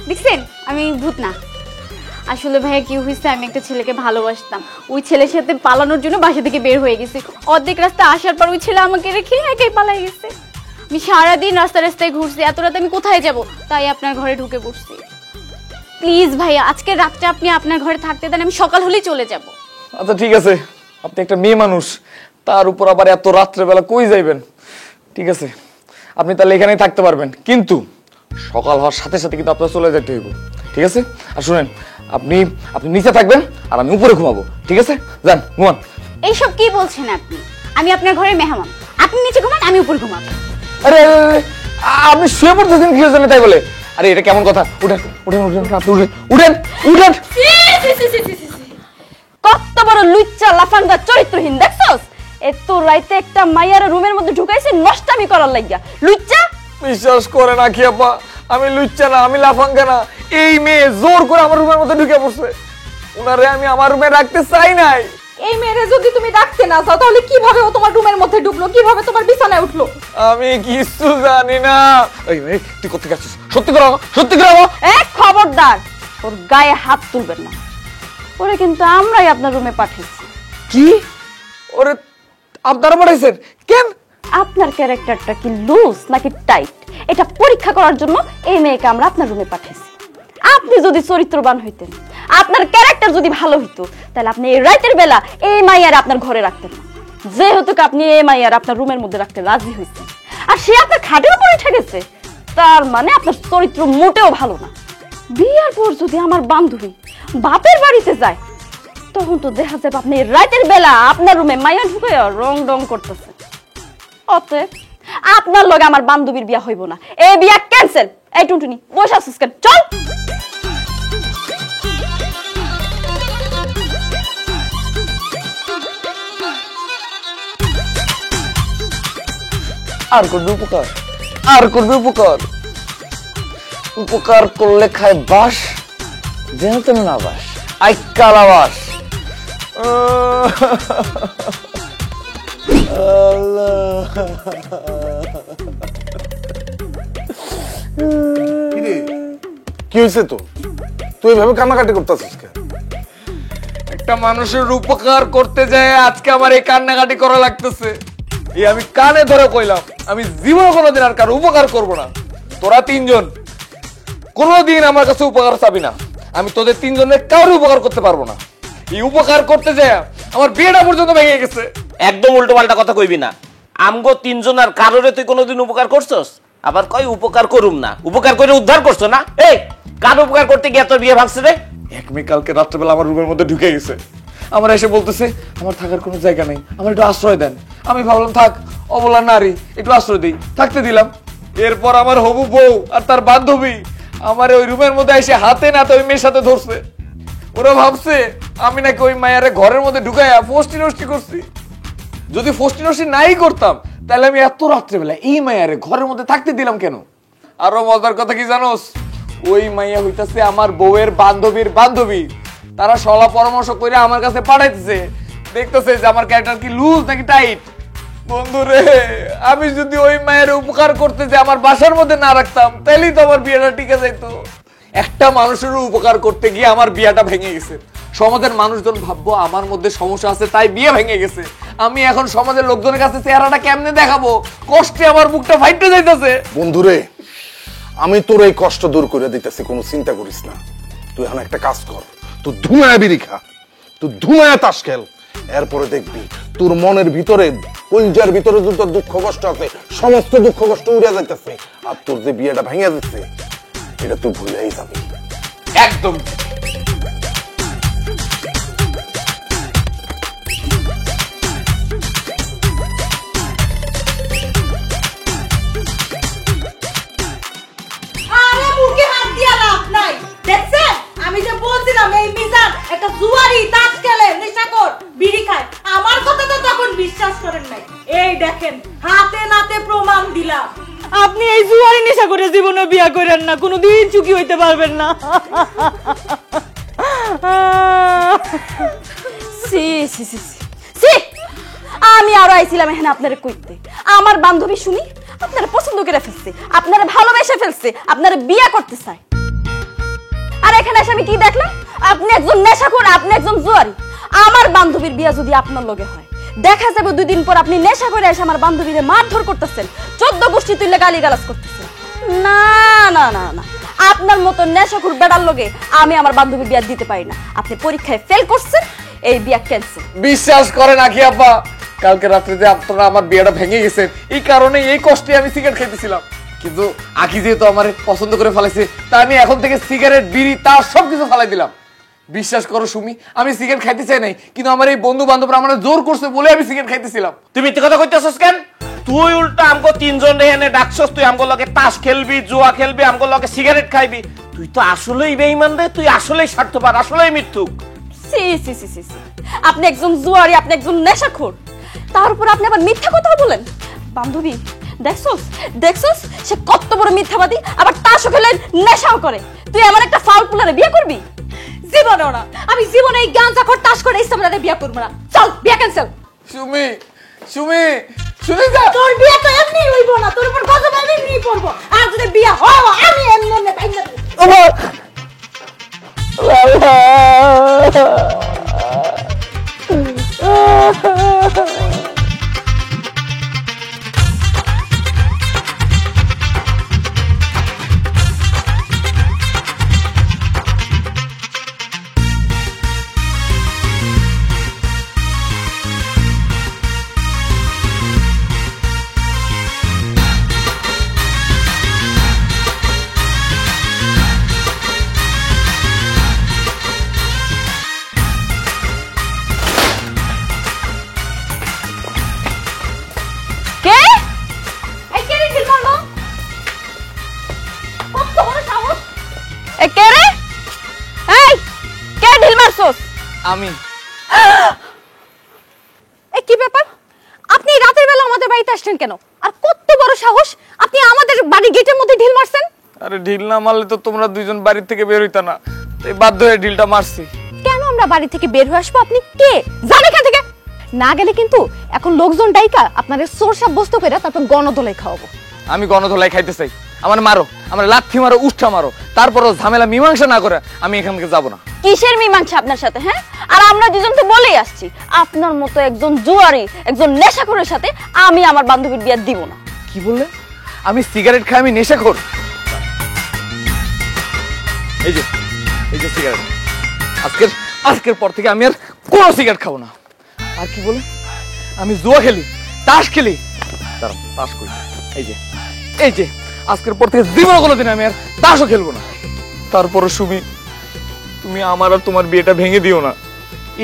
Speaker 2: দেখছেন আমি ভূত না। আসলে ভাইয়া কি হয়েছে, আমি একটা ছেলেকে ভালোবাসতাম, ওই ছেলের সাথে পালানোর জন্য বাসা থেকে বের হয়ে গেছি। অর্ধেক রাস্তা আসার পর ওই ছেলে আমাকে রেখে একাই পালাই গেছে। আমি সারাদিন রাস্তায় রাস্তায় ঘুরছি, এত রাতে আমি কোথায় যাব? তাই আপনার ঘরে ঢুকে পড়ছি। প্লিজ ভাইয়া আজকে রাতটা আপনি আপনার ঘরে থাকতে দেন, আমি সকাল হলেই চলে যাব।
Speaker 1: আচ্ছা ঠিক আছে, আপনি একটা মেয়ে মানুষ, তার উপর আবার এত রাত্রে বেলা কই যাইবেন? ঠিক আছে, আপনি তাহলে এখানেই থাকতে পারবেন, কিন্তু সকাল হওয়ার সাথে সাথে কিন্তু আপনার চলে যেতে হইব। ঠিক আছে? আর শুনেন, আপনি আপনি নিচে থাকবেন আর আমি উপরে ঘুমাবো, ঠিক আছে? যান ঘুমান।
Speaker 2: এইসব কি বলছেন আপনি? আমি আপনার ঘরের মেহমান, আপনি নিচে ঘুমান, আমি উপরে ঘুমাবো।
Speaker 1: আরে আরে, আরে, আপনি শুয়ে পড়তেছেন কি জন্য তাই বলে? আরে এটা কেমন কথা? উঠেন উঠেন উঠেন, আপনি উঠেন উঠেন উঠেন।
Speaker 3: কত বড় লুচ্চা লাফাঙ্গা চরিত্রহীন দেখছস? এত রাইতে একটা মাইয়ার রুমের মধ্যে ঢুকাইছে নষ্টামি করার লাগিয়া। লুচ্চা!
Speaker 1: বিশ্বাস করে না কি আপা, আমি লুচ্চা না, আমি লাফাঙ্গা না। এই মেয়ে জোর করে আমার রুমের মধ্যে ঢুকে পড়ছে। উনারে আমি আমার রুমে রাখতে চাই নাই।
Speaker 2: এই মেয়েরে যদি তুমি রাখতে না চাও তাহলে কিভাবে ও তোমার রুমের মধ্যে ঢুকলো, কিভাবে তোমার বিছানায় উঠলো?
Speaker 1: আমি কিছু জানি না। এই মেয়ে, তুই কোথেকে আসছিস? সত্যি করে বল, সত্যি করে বল।
Speaker 3: খবরদার, ওর গায়ে হাত তুলবেন না। ওরে কিন্তু আমরাই আপনার রুমে পাঠিয়েছি।
Speaker 1: কি? ওরে আপনারা পাঠাইছেন কেন?
Speaker 3: আপনার ক্যারেক্টারটা কি লুজ নাকি টাইট এটা পরীক্ষা করার জন্য এই মেয়েকে আমরা আপনার রুমে পাঠিয়েছি। আপনি যদি চরিত্রবান হইতেন, আপনার ক্যারেক্টার যদি ভালো হইতো, তাহলে আপনি এই রাতের বেলা এই মাইয়ার আপনার ঘরে রাখতেন না। যেহেতু আপনি এই মাইয়ার আপনার রুমের মধ্যে রাখতে রাজি হয়েছেন আর সে আপনার খাটের উপরে ঠেকেছে, তার মানে আপনার চরিত্র মোটেও ভালো না। বিয়ার পর যদি আমার বান্ধবী বাপের বাড়িতে যায়, তখন তো দেখা যাবে আপনি রাতের বেলা আপনার রুমে মাইয়া ঢুকে রং ডং করতেছে। অতএব আপনার লগে আমার বান্ধবীর বিয়া হইব না, এই বিয়া ক্যান্সেল। এই টুনটুনি বসে আছিস কেন? চল।
Speaker 1: আর করবে উপকার, আর করবে উপকার। উপকার করলে খায় বাস, যেন তেন না বাস, আই কালা বাস।
Speaker 4: কি হয়েছে তো? তুই এভাবে কান্নাকাটি করতেছিস কেন?
Speaker 1: একটা মানুষের উপকার করতে যায় আজকে আমার এই কান্নাকাটি করা লাগতেছে। এই আমি কানে ধরে কইলাম, আমি জীবনে কোনোদিন আর কারো উপকার করব না। তোরা তিনজন কোনোদিন আমার কাছে উপকার চাবি না। আমি তোদের তিনজনের কারো উপকার করতে পারবো না। এই উপকার করতে যায় আমার বিয়েটা পর্যন্ত ভেঙে গেছে।
Speaker 7: একদম উল্টো পাল্টা কথা কইবি না। আমগো তিনজন আর কারোরে তুই কোনোদিন উপকার করছস? আবার কই উপকার করুম না, উপকার করে উদ্ধার করছো না? এই কার উপকার করতে গিয়ে তোর বিয়ে ভাঙছে রে?
Speaker 1: এক মেয়ে কালকে রাত্রেবেলা আমার রুমের মধ্যে ঢুকে গেছে। আমার এসে বলতেছে আমার থাকার কোনো জায়গা নেই, আমার একটু আশ্রয় দেন। আমি ভাবলাম থাক, অবলা নারী, একটু আশ্রয় দিই, থাকতে দিলাম। এরপর আমার হবু বউ আর তার বান্ধবী আমার ওই রুমের মধ্যে এসে হাতে নাতে ওই মেয়ের সাথে ধরছে। ওরা ভাবছে আমি নাকি ওই মায়ের ঘরের মধ্যে ঢুকাইয়া ফষ্টি নষ্টি করছি। যদি ফষ্টি নষ্টি নাই করতাম তাহলে আমি এত রাত্রেবেলা এই মায়ারে ঘরের মধ্যে থাকতে দিলাম কেন? আরো মজার কথা কি জানোস? ওই মাইয়া হইতাছে আমার বউয়ের বান্ধবীর বান্ধবী। তারা সলা পরামর্শ করে আমার কাছে পাঠাইতেছে, দেখতেছে যে আমার ক্যারেক্টার কি লুজ নাকি টাইট। বন্ধুরে, আমি যদি ওই মায়ের উপকার করতে যে আমার বাসার মধ্যে না রাখতাম তাহলেই তো আমার বিয়েটা টিকে যাইতো। একটা মানুষের উপকার করতে গিয়ে আমার বিয়েটা ভেঙে গেছে। সমাজের মানুষজন ভাববো আমার মধ্যে সমস্যা আছে তাই বিয়ে ভেঙে গেছে। আমি এখন সমাজের লোকজনের কাছে চেহারাটা কেমনে দেখাবো? কষ্টে আমার বুকটা ফাইটে যাইতেছে।
Speaker 4: বন্ধুরে, আমি তোর এই কষ্ট দূর করে দিতেছি, কোনো চিন্তা করিস না। তুই এখন একটা কাজ কর, তুই ধুমায়া বিড়ি খা, তুই ধুমায়া তাস খেল। এরপরে দেখবি তোর মনের ভিতরে, কলজার ভিতরে যত দুঃখ কষ্ট আছে সমস্ত দুঃখ কষ্ট উড়ে যাইতেছে। আর তোর যে বিয়েটা ভেঙে যাচ্ছে এটা তুই ভুলেই যাবি।
Speaker 1: একদম
Speaker 5: আরে মুখে হাত দিয়া লাভ নাই। দেখছেন, আমি যে বলছিলাম এই মিজান একটা জুয়ারি, তাস খেলে, নেশাখোর, বিড়ি খায়, আমার কথা তো তখন বিশ্বাস করেন নাই। এই দেখেন, হাতে নাতে প্রমাণ দিলাম। আপনি এই জুয়ারি নেশা করে জীবনে বিয়া করেন না, কোনোদিন চুকি হইতে পারবেন না।
Speaker 3: সি সি সি সি, আমি আরো আইছিলাম এখানে আপনারে কইতে। আমার বান্ধবী শুনি আপনারা পছন্দ করে ফেলছে, আপনারা ভালোবেসে ফেলছে, আপনারা বিয়ে করতে চায়। আর এখানে এসে আমি কি দেখলাম? আপনি একজন নেশাখোর, আপনি একজন জুয়ারি। আমার বান্ধবীর বিয়ে যদি আপনার লগে হয়, দেখা যাবে 2 দিন পর আপনি নেশা করে এসে আমার বান্ধবীরে মারধর করতেছেন, 14 গোষ্ঠী তুইলে গালিগালাজ করতেছেন। না না না না, আপনার মতো নেশাখোর বেড়ার লগে আমি আমার বান্ধবী বিয়ে দিতে পারি না। আপনি পরীক্ষায় ফেল করছেন, এই বিয়ে ক্যান্সেল।
Speaker 1: বিশ্বাস করে নাকি আব্বা, কালকে রাত্রে যে আপনারা আমার বিয়েটা ভেঙে গেছেন এই কারণে এই কষ্টে আমি সিগারেট খাইতেছিলাম। কিন্তু আকি যেহেতু আমার পছন্দ করে ফেলাইছে, তা আমি এখন থেকে সিগারেট বিড়ি তার সবকিছু ফেলাই দিলাম। বিশ্বাস করো সুমি, আমি সিগারেট খাইতে চাই নাই, কিন্তু আমার এই বন্ধু বান্ধবরা আমার জোর করছে বলে আমি সিগারেট খাইতেছিলাম।
Speaker 7: তুমি মিথ্যে কথা কইতেছস কেন? তুই উল্টা আমগো তিনজন রে এনে ডাকছস, তুই আমগো লগে তাস খেলবি, জুয়া খেলবি, আমগো লগে সিগারেট খাইবি। তুই তো আসলেই বেঈমান রে, তুই আসলেই স্বার্থপর, আসলেই মিথ্যুক।
Speaker 3: সি সি সি সি সি। আপনি একজন জুয়ারি, আপনি একজন নেশাখোর, তার উপর আপনি আবার মিথ্যা কথা বলেন। বান্ধবী দেখছস দেখছস সে কত বড় মিথ্যাবাদী, আবার তাসও খেলে নেশাও করে। তুই এমন একটা ফাউল প্লেয়ারে বিয়ে করবি?
Speaker 2: জীবনেও না, আমি জীবনে এই গাঁজা তাস করে ইসলামে বিয়ে করবো না। চল বিয়ে ক্যান্সেল।
Speaker 1: সুমি সুমি শুনে যা,
Speaker 2: তোর বিয়ে তো এমনি হইব না, তোর উপর গজব আমি নিয়ে পড়বো। আর যদি বিয়ে হয় আমি এমনি এমনি ভাঙা দেব।
Speaker 3: কে?
Speaker 2: এই কে রে ঢিল মারলো? কত বড় সাহস!
Speaker 3: এ কে রে? এই কে ঢিল মারছস?
Speaker 1: আমি
Speaker 2: এ কি ব্যাপার? আপনি রাতের বেলা আমাদের বাড়িতে আসছেন কেন? আর কত বড় সাহস আপনি আমাদের বাড়ি গেটের মধ্যে ঢিল মারছেন?
Speaker 1: আরে ঢিল না মারলে তো তোমরা দুইজন বাড়ি থেকে বের হইতা না, তাই বাধ্য হয়ে ঢিলটা মারছি।
Speaker 2: কেন আমরা বাড়ি থেকে বের হয়ে আসবো? আপনি কে? যান এখান থেকে। না গেলে কিন্তু এখন লোকজন ডাইকা আপনাদের সোর সাব্যস্ত করে তারপর গণদোলাই খাওয়াবো।
Speaker 1: আমি গণধোলাই খাইতে চাই, আমার মারো, আমার লাথি মারো, উষ্ঠা মারো, তারপরও ঝামেলা মীমাংসা না করে আমি এখান থেকে যাবো না।
Speaker 3: কিসের মীমাংসা আপনার সাথে? হ্যাঁ, আর আমরা দুজন তো বলেই আসছি আপনার মতো একজন জুয়ারি, একজন নেশাখোরের সাথে আমি আমার বান্ধবীর বিয়ে দিব না।
Speaker 1: কি বললে? আমি সিগারেট খাই, আমি নেশাখোর? এই যে এই যে সিগারেট, আজকের পর থেকে আমি আর কোনো সিগারেট খাবো না। আর কি বলে? আমি জুয়া খেলি, তাস খেলি। দাঁড়াও, তাস করি। এই যে আজকের পর থেকে জীবনে কোনোদিন আমি আর তাসও খেলবো না। তারপরে সুমি, তুমি আমার আর তোমার বিয়েটা ভেঙে দিও না।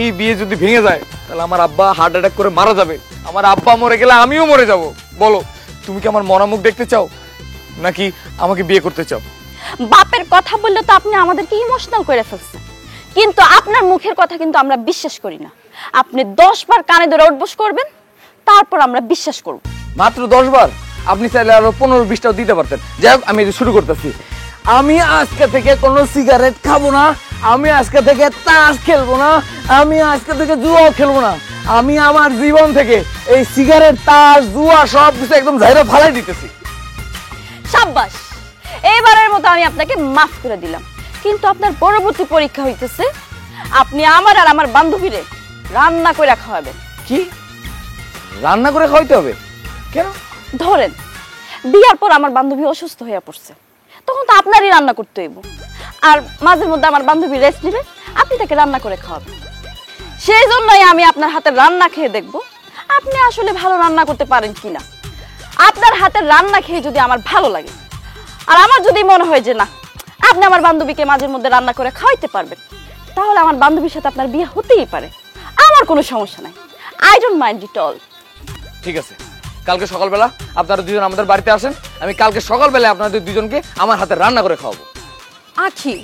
Speaker 1: এই বিয়ে যদি ভেঙে যায় তাহলে আমার আব্বা হার্ট অ্যাটাক করে মারা যাবে। আমার আব্বা মরে গেলে আমিও মরে যাব। বলো, তুমি কি আমার মরা মুখ দেখতে চাও, নাকি আমাকে বিয়ে করতে চাও?
Speaker 3: বাপের কথা বললে তো আপনি আমাদেরকে ইমোশনাল করে ফেলছেন, কিন্তু আপনার মুখের কথা কিন্তু আমরা বিশ্বাস করি না। আপনি 10 বার কানে ধরে উঠবস করবেন, তারপর আমরা বিশ্বাস করব।
Speaker 1: মাত্র 10 বার? আপনি চাইলে আরো 15-20টাও দিতে পারতেন। যাই হোক, আমি শুরু করতেছি। আমি আজকে থেকে কোনো সিগারেট খাবো না, আমি আজকে থেকে তাস খেলবো না, আমি আজকে থেকে জুয়াও খেলবো না। আমি আমার জীবন থেকে এই সিগারেট, তাস, জুয়া সব কিছু একদম ঝাইরা ফালাই দিতেছি।
Speaker 3: সাব্বাস, এবারের মতো আমি আপনাকে মাফ করে দিলাম, কিন্তু আপনার পরবর্তী পরীক্ষা হইতেছে আপনি আমার আর আমার বান্ধবীরে রান্না করে খাওয়াবেন।
Speaker 1: কি রান্না করে খাওয়াইতে হবে? কেন?
Speaker 3: ধরেন বিয়ার পর আমার বান্ধবী অসুস্থ হয়ে পড়ছে, তখন তো আপনারই রান্না করতে হইব। আর মাঝে মধ্যে আমার বান্ধবী রেস্ট নেবে, আপনি তাকে রান্না করে খাওয়াবেন। সেই জন্যই আমি আপনার হাতের রান্না খেয়ে দেখব আপনি আসলে ভালো রান্না করতে পারেন কিনা। আপনার হাতের রান্না খেয়ে যদি আমার ভালো লাগে, আর আমার যদি মনে হয় যে না আপনি আমার বান্ধবীকে মাঝে মধ্যে রান্না করে খাওয়াইতে পারবেন, তাহলে আমার বান্ধবীর সাথে আপনার বিয়ে হতেই পারে। আমার কোনো সমস্যা নাই, I don't mind it all.
Speaker 1: ঠিক আছে, কালকে সকালবেলা আপনারা দুজন আমাদের বাড়িতে আসেন। আমি কালকে সকালবেলা আপনাদের দুজনকে আমার হাতে রান্না করে খাওয়াবো।
Speaker 2: আখি,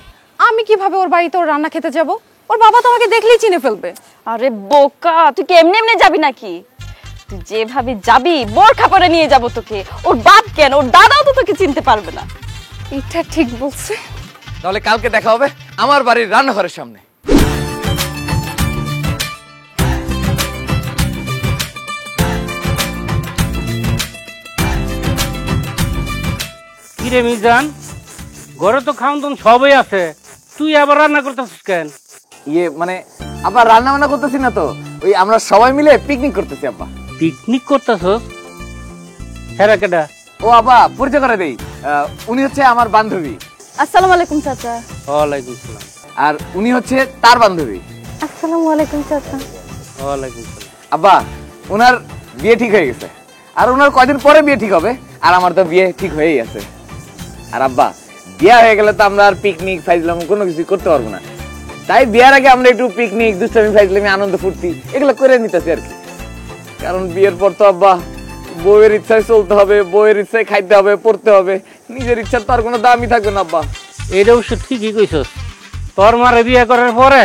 Speaker 2: আমি কিভাবে ওর বাড়িতে ওর রান্না খেতে যাব? ওর বাবা তো আমাকে দেখলেই চিনে ফেলবে।
Speaker 3: আরে বোকা, তুই কি এমনি এমনি যাবি নাকি? তুই যেভাবে যাবি বোরখা করে নিয়ে যাবো তোকে। ওর বাপ কেন, ওর দাদাও তো তোকে চিনতে পারবে না।
Speaker 2: এটা ঠিক বলছে।
Speaker 1: তাহলে কালকে দেখা হবে আমার বাড়ির রান্নাঘরের সামনে।
Speaker 8: কিরে মিজান, ঘরে তো খাওন দাওন সবই আছে, তুই আবার রান্না করতেছিস কেন?
Speaker 1: মানে আবার রান্না বান্না করতেছি না তো, ওই আমরা সবাই মিলে পিকনিক করতেছি। আব্বা,
Speaker 8: পিকনিক করতেছস? হেরা কেডা?
Speaker 1: ও আব্বা, পরিচয় করে দেই, উনি হচ্ছে আমার বান্ধবী।
Speaker 3: আসসালামু আলাইকুম চাচা।
Speaker 8: ওয়ালাইকুম সালাম।
Speaker 1: আর উনি হচ্ছে তার বান্ধবী।
Speaker 3: আসসালামু আলাইকুম চাচা।
Speaker 8: ওয়ালাইকুম সালাম।
Speaker 1: আব্বা, ওনার বিয়ে ঠিক হয়ে গেছে, আর ওনার কয়দিন পরে বিয়ে ঠিক হবে। আর আমার তো বিয়ে ঠিক হয়েই আছে। আর আব্বা, বিয়ে হয়ে গেলে তো আমরা আর পিকনিক ফাইজলাম কোনো কিছু করতে পারবো না, তাই বিয়ের আগে আমরা একটু পিকনিক, দুষ্টামি, ফাইজলামি, আনন্দ ফুর্তি এগুলো করে নিতেছি আর কি। কারণ বিয়ের পর তো আব্বা বউয়ের ইচ্ছায় চলতে হবে, বউয়ের ইচ্ছায় খাইতে হবে, পড়তে হবে, নিজের ইচ্ছার তো আর কোনো দামই থাকবে না আব্বা।
Speaker 8: এটা অবশ্য ঠিকই কইছস। তোর মারে বিয়ে করার পরে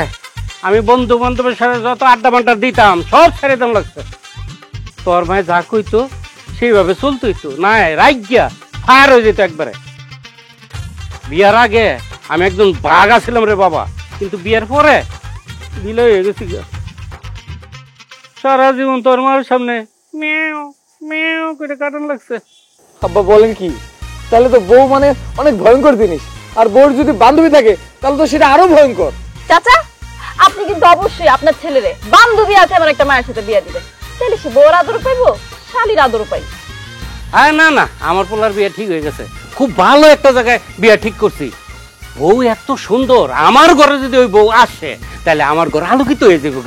Speaker 8: আমি বন্ধু বান্ধবের সাথে যত আড্ডা বাড্ডা দিতাম সব ছেড়ে দাম লাগছে। তোর মায়ে যা কইতো সেইভাবে চলতোই তো, না রাজ্ঞা ফায়ার হয়ে যেত একবারে। বিয়ার আগে আমি একদম বাঘা ছিলাম রে বাবা, কিন্তু বিয়ের পরে বিলয় হয়ে গেছি। সারা জীবন তোর মার সামনে মেও মেও করে কাটান লাগছে।
Speaker 1: আব্বা বলেন কি? তাহলে তো বউ মানে অনেক ভয়ঙ্কর জিনিস, আর বউর যদি বান্ধবী থাকে তাহলে তো সেটা আরো ভয়ঙ্কর।
Speaker 3: চাচা, আপনি কিন্তু অবশ্যই আপনার ছেলেরে বান্ধবী আছে আমার একটা মায়ের সাথে বিয়ে দিবেন, তাহলে সে বউর আদর পাইবো, শালির আদর পাইবো।
Speaker 8: হ্যাঁ, না না, আমার পোলার বিয়ে ঠিক হয়ে গেছে, খুব ভালো একটা জায়গায় বিয়ে ঠিক করছি। বউ এত সুন্দর, আমার ঘরে যদি ওই বউ আসে তাহলে আমার ঘর আলোকিত হয়ে যাবে।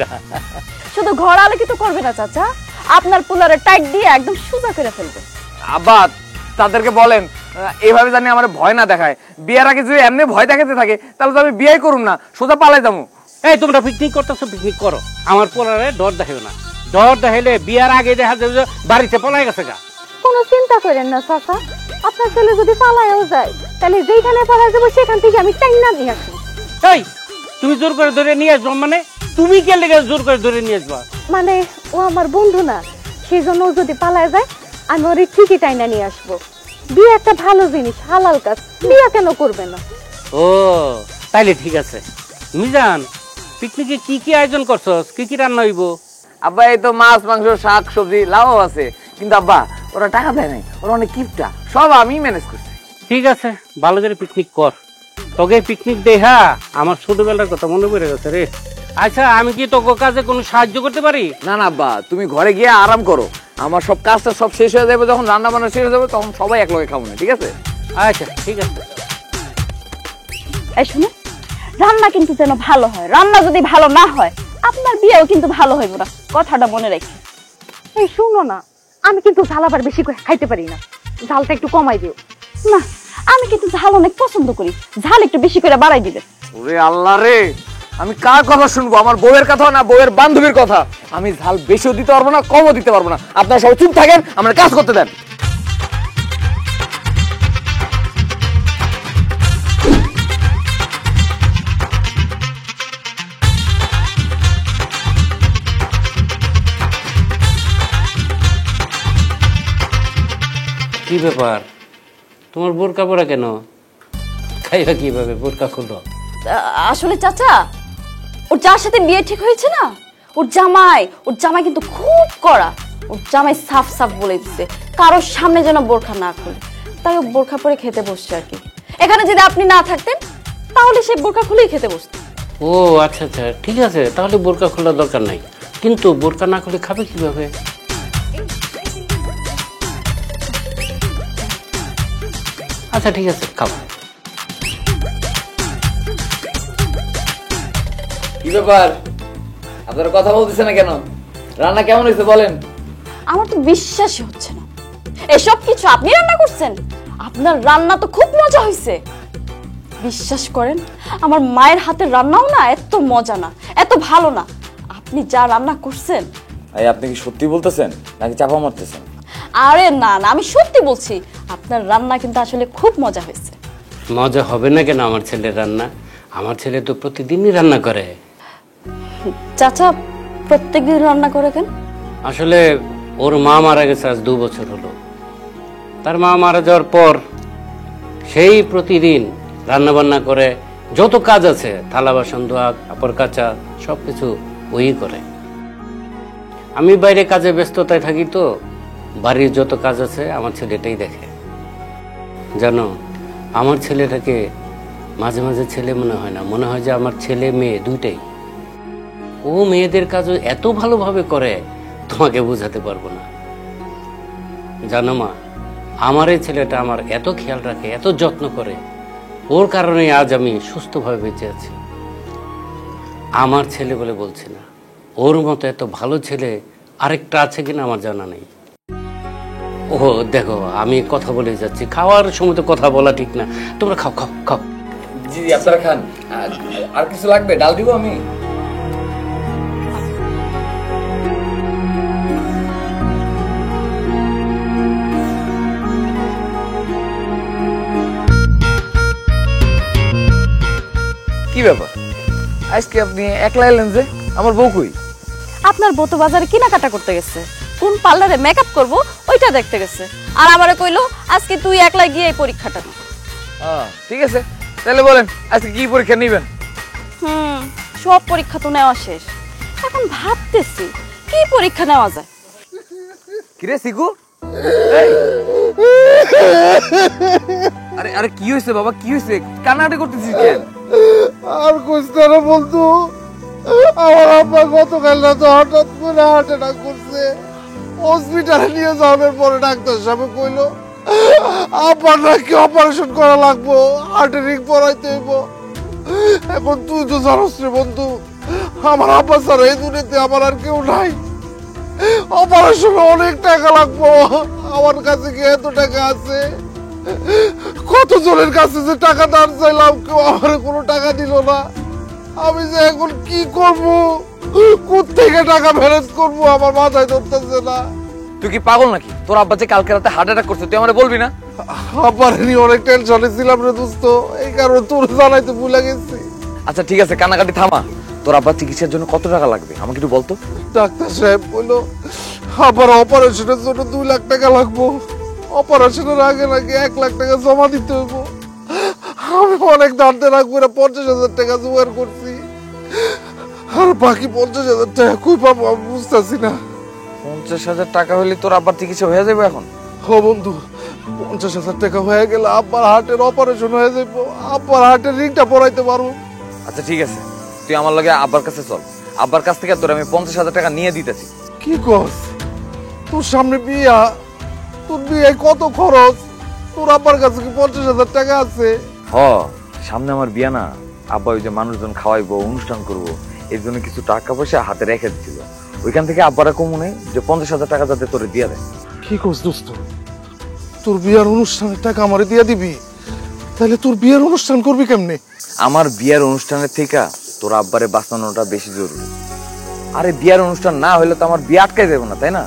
Speaker 3: শুধু ঘর আলোকিত করবে না চাচা, আপনার পোলারে টাইট দিয়ে একদম সোজা করে ফেলবে।
Speaker 1: আব্বা তাদেরকে বলেন এইভাবে জানি আমার ভয় না দেখায়। বিয়ের আগে যদি এমনি ভয় দেখাতে থাকে তাহলে তো আমি বিয়ে করুম না, সোজা পালাই যাবো।
Speaker 8: এই তোমরা পিকনিক করতেছো, পিকনিক করো, আমার পোলারে ডর দেখাবে না। ডর দেখাইলে বিয়ার আগে দেখা যাবে যে বাড়িতে পলাই গেছে গা।
Speaker 2: কোনো চিন্তা করেন না চাচা, আপনার ছেলে যদি পালায়ও যায় তাহলে যেখানে পালা যাবো সেখান থেকে আমি টাইনা দিয়ে আসবো।
Speaker 8: এই তুমি জোর করে ধরে নিয়ে আসবো? মানে তুমি কে লেগে জোর করে ধরে নিয়ে আসবা?
Speaker 2: মানে ও আমার বন্ধু না, সেই জন্য ও যদি পালায় যায় আমি ওর ঠিকই টাইনা নিয়ে আসবো। বিয়ে একটা ভালো জিনিস, হালাল কাজ, বিয়ে কেন করবে না?
Speaker 8: ও তাইলে ঠিক আছে। মিজান, পিকনিকে কি কি আয়োজন করছস? কি কি রান্না হইব?
Speaker 1: আব্বা এই তো মাছ, মাংস, শাক, সবজি, লাউ আছে, কিন্তু আব্বা ওরা টাকা দেয় নাই, ওরা অনেক কিপটা, সব আমি ম্যানেজ করছি।
Speaker 8: ঠিক আছে, ভালো করে পিকনিক কর। তোকে পিকনিক দেখা আমার ছোটবেলার কথা মনে পড়ে গেছে রে। আচ্ছা, আমি কি তোকে কাজে কোনো সাহায্য করতে পারি?
Speaker 1: না না আব্বা, তুমি ঘরে গিয়ে আরাম করো, আমার সব কাজটা সব শেষ হয়ে যাবে, যখন রান্না বান্না শেষ হয়ে যাবে তখন সবাই এক লগে খাবো না, ঠিক আছে?
Speaker 8: আচ্ছা ঠিক আছে।
Speaker 3: এই শুনে, রান্না কিন্তু যেন ভালো হয়, রান্না যদি ভালো না হয় আপনার বিয়েও কিন্তু ভালো হইব না, কথাটা মনে রাখি।
Speaker 2: এই শুনো না, আমি কিন্তু ঝাল আবার বেশি করে খাইতে পারি না, ঝালটা একটু কমাই দিও।
Speaker 3: না, আমি কিন্তু ঝাল অনেক পছন্দ করি, ঝাল একটু বেশি করে বাড়াই দিবেন।
Speaker 1: ওরে আল্লাহ রে, আমি কার কথা শুনবো? আমার বউয়ের কথা না বউয়ের বান্ধবীর কথা? আমি ঝাল বেশিও দিতে পারবো না, কমও দিতে পারবো না। আপনারা সবাই চুপ থাকেন, আমার কাজ করতে দেন।
Speaker 8: কি ব্যাপার, তোমার বোরকা পরা কেন? খাইবা কিভাবে? বোরকা খুলো।
Speaker 3: আসলে চাচা, ওর যার সাথে বিয়ে ঠিক হয়েছে না, ওর জামাই কিন্তু খুব কড়া। ওর জামাই সাফ সাফ বলে দিচ্ছে কারোর সামনে যেন বোরখা না খুলে, তাই ও বোরখা পরে খেতে বসছে আর কি। এখানে যদি আপনি না থাকতেন তাহলে সে বোরখা খুলেই খেতে বসত।
Speaker 8: ও আচ্ছা আচ্ছা, ঠিক আছে, তাহলে বোরকা খোলার দরকার নাই, কিন্তু বোরকা না খুলে খাবে কিভাবে? আচ্ছা ঠিক আছে, খাবো।
Speaker 1: কি ব্যাপার, আপনারা কথা বলতেছেন না কেন? রান্না কেমন হয়েছে বলেন?
Speaker 3: আমার তো বিশ্বাসই হচ্ছে না এসব কিছু আপনি রান্না করছেন। আপনার রান্না তো খুব মজা হয়েছে। বিশ্বাস করেন, আমার মায়ের হাতের রান্নাও না এত মজা না, এত ভালো না। আপনি যা রান্না করছেন।
Speaker 1: এই আপনি কি সত্যি বলতেছেন নাকি চাপা মারতেছেন?
Speaker 3: আরে না না, আমি সত্যি বলছি, আপনার রান্না কিন্তু আসলে খুব মজা হয়েছে।
Speaker 8: মজা হবে না কেন? আমার ছেলের রান্না, আমার ছেলে তো প্রতিদিনই রান্না করে।
Speaker 3: চাচা প্রত্যেকদিন রান্না করে কেন?
Speaker 8: আসলে ওর মা মারা গেছে আজ 2 বছর হলো। তার মা মারা যাওয়ার পর সেই প্রতিদিন রান্না বান্না করে, যত কাজ আছে থালা বাসন ধোয়া, কাপড় কাচা, সবকিছু ওই করে। আমি বাইরে কাজে ব্যস্ততায় থাকি, তো বাড়ির যত কাজ আছে আমার ছেলেটাই দেখে। জানো, আমার ছেলেটাকে মাঝে মাঝে ছেলে মনে হয় না, মনে হয় যে আমার ছেলে মেয়ে দুইটাই। ও মেয়েদের কাজও এত ভালোভাবে করে তোমাকে বোঝাতে পারবো না। জানো মা, আমার এই ছেলেটা আমার এত খেয়াল রাখে, এত যত্ন করে, ওর কারণে আজ আমি সুস্থভাবে বেঁচে আছি। আমার ছেলে বলে বলছি না, ওর মতো এত ভালো ছেলে আরেকটা আছে কিনা আমার জানা নেই। ও ও দেখো, আমি কথা বলে যাচ্ছি, খাওয়ার সময় তো কথা বলা ঠিক না। তোমরা খাও খাও খাও।
Speaker 1: জি আপনারা খান। আর কিছু লাগবে? ডাল দিব আমি? কি ব্যাপার, আজকে আপনি একলা এলেন যে? আমার বউ কই?
Speaker 3: আপনার বউ তো বাজারে কেনাকাটা করতে গেছে, কোন পার্লারে মেকআপ করব ওইটা দেখতে গেছে। আর আমারে কইলো আজকে তুই একলা গিয়ে এই পরীক্ষাটা নে।
Speaker 1: ঠিক আছে, তাহলে বলেন আজকে কি পরীক্ষা নিবেন?
Speaker 3: সব পরীক্ষা তো নেওয়া শেষ, এখন ভাবতেছি কি পরীক্ষা নেওয়া যায়।
Speaker 1: কিরে সিকু? এই! আরে আরে কি হয়েছে বাবা, কি হয়েছে? কান্নাকাটি করতেছিস কেন?
Speaker 4: আর কইছে না বন্ধু, আমার আব্বা গতকাল রাতে হঠাৎ করে হার্ট অ্যাটাক করছে। হসপিটালে নিয়ে যাওয়ার পরে ডাক্তার সাহেব কইলো আব্বার নাকি অপারেশন করা লাগবো, হার্টের রিং পরাইতে হইব। এখন তুই তো জানোস রে বন্ধু, আমার আব্বা ছাড়া এই দুনিয়াতে আমার আর কেউ নাই। অপারেশনে অনেক টাকা লাগবো, আমার কাছে কি এত টাকা আছে? কতজনের কাছে যে টাকা ধার চাইলাম, কেউ আমার কোনো টাকা দিল না। আমি যে এখন কি করব, কোত্থেকে টাকা ম্যানেজ করব, আমার মাথায় ধরতেছে না।
Speaker 1: তুই কি পাগল নাকি? তোর আব্বা যে কালকে রাতে হার্ট অ্যাটাক করছে, তুই আমারে বলবি না?
Speaker 4: আব্বার নিয়ে অনেক টেনশনে ছিলাম রে দোস্ত, এই কারণে তোর জানাইতে ভুলে গেছি।
Speaker 1: আচ্ছা ঠিক আছে, কান্নাকাটি থামা। তোর আব্বার চিকিৎসার জন্য কত টাকা লাগবে আমাকে একটু বলতো।
Speaker 4: ডাক্তার সাহেব বললো আবার অপারেশনের জন্য 2 লাখ টাকা লাগবো। অপারেশনের আগে নাকি 1 লাখ টাকা জমা দিতে হইব। আমি অনেক দাম দেনা করে 50,000 টাকা জোগাড় করছি, আর বাকি 50,000 টাকা কই পাবো আমি বুঝতেছি না।
Speaker 1: 50,000 টাকা হলে তোর আব্বার চিকিৎসা হয়ে যাবে এখন?
Speaker 4: ও বন্ধু, 50,000 টাকা হয়ে গেলে আব্বার হার্টের অপারেশন হয়ে যাবো, আব্বার হার্টের রিংটা পরাইতে পারবো।
Speaker 1: আচ্ছা ঠিক আছে, তুই আমার লগে আব্বার কাছে চল। আব্বার কাছ থেকে তোর আমি 50,000 টাকা নিয়ে দিতেছি।
Speaker 4: কি কস? তোর সামনে বিয়া, তোর বিয়ে কত খরচ? তোর আব্বার কাছে কি 50,000 টাকা আছে?
Speaker 1: সামনে আমার বিয়া না, আব্বা ওই যে মানুষজন খাওয়াইবো, অনুষ্ঠান করব, এর জন্য কিছু টাকা পয়সা হাতে রেখে দিছিল। ওইখান থেকে আব্বারা কমুনে যে 50,000 টাকা যাতে তোরে দিয়ে দেয়।
Speaker 4: কি কস দোস্ত, তোর বিয়ার অনুষ্ঠানের টাকা আমারে দিয়ে দিবি? তাহলে তোর বিয়ার অনুষ্ঠান করবি কেমনে?
Speaker 1: আমার বিয়ার অনুষ্ঠানের থেকে তোর আব্বারে বাঁচানোটা বেশি জরুরি। আরে বিয়ার অনুষ্ঠান না হলে তো আমার বিয়ে আটকাই যাবে না, তাই না?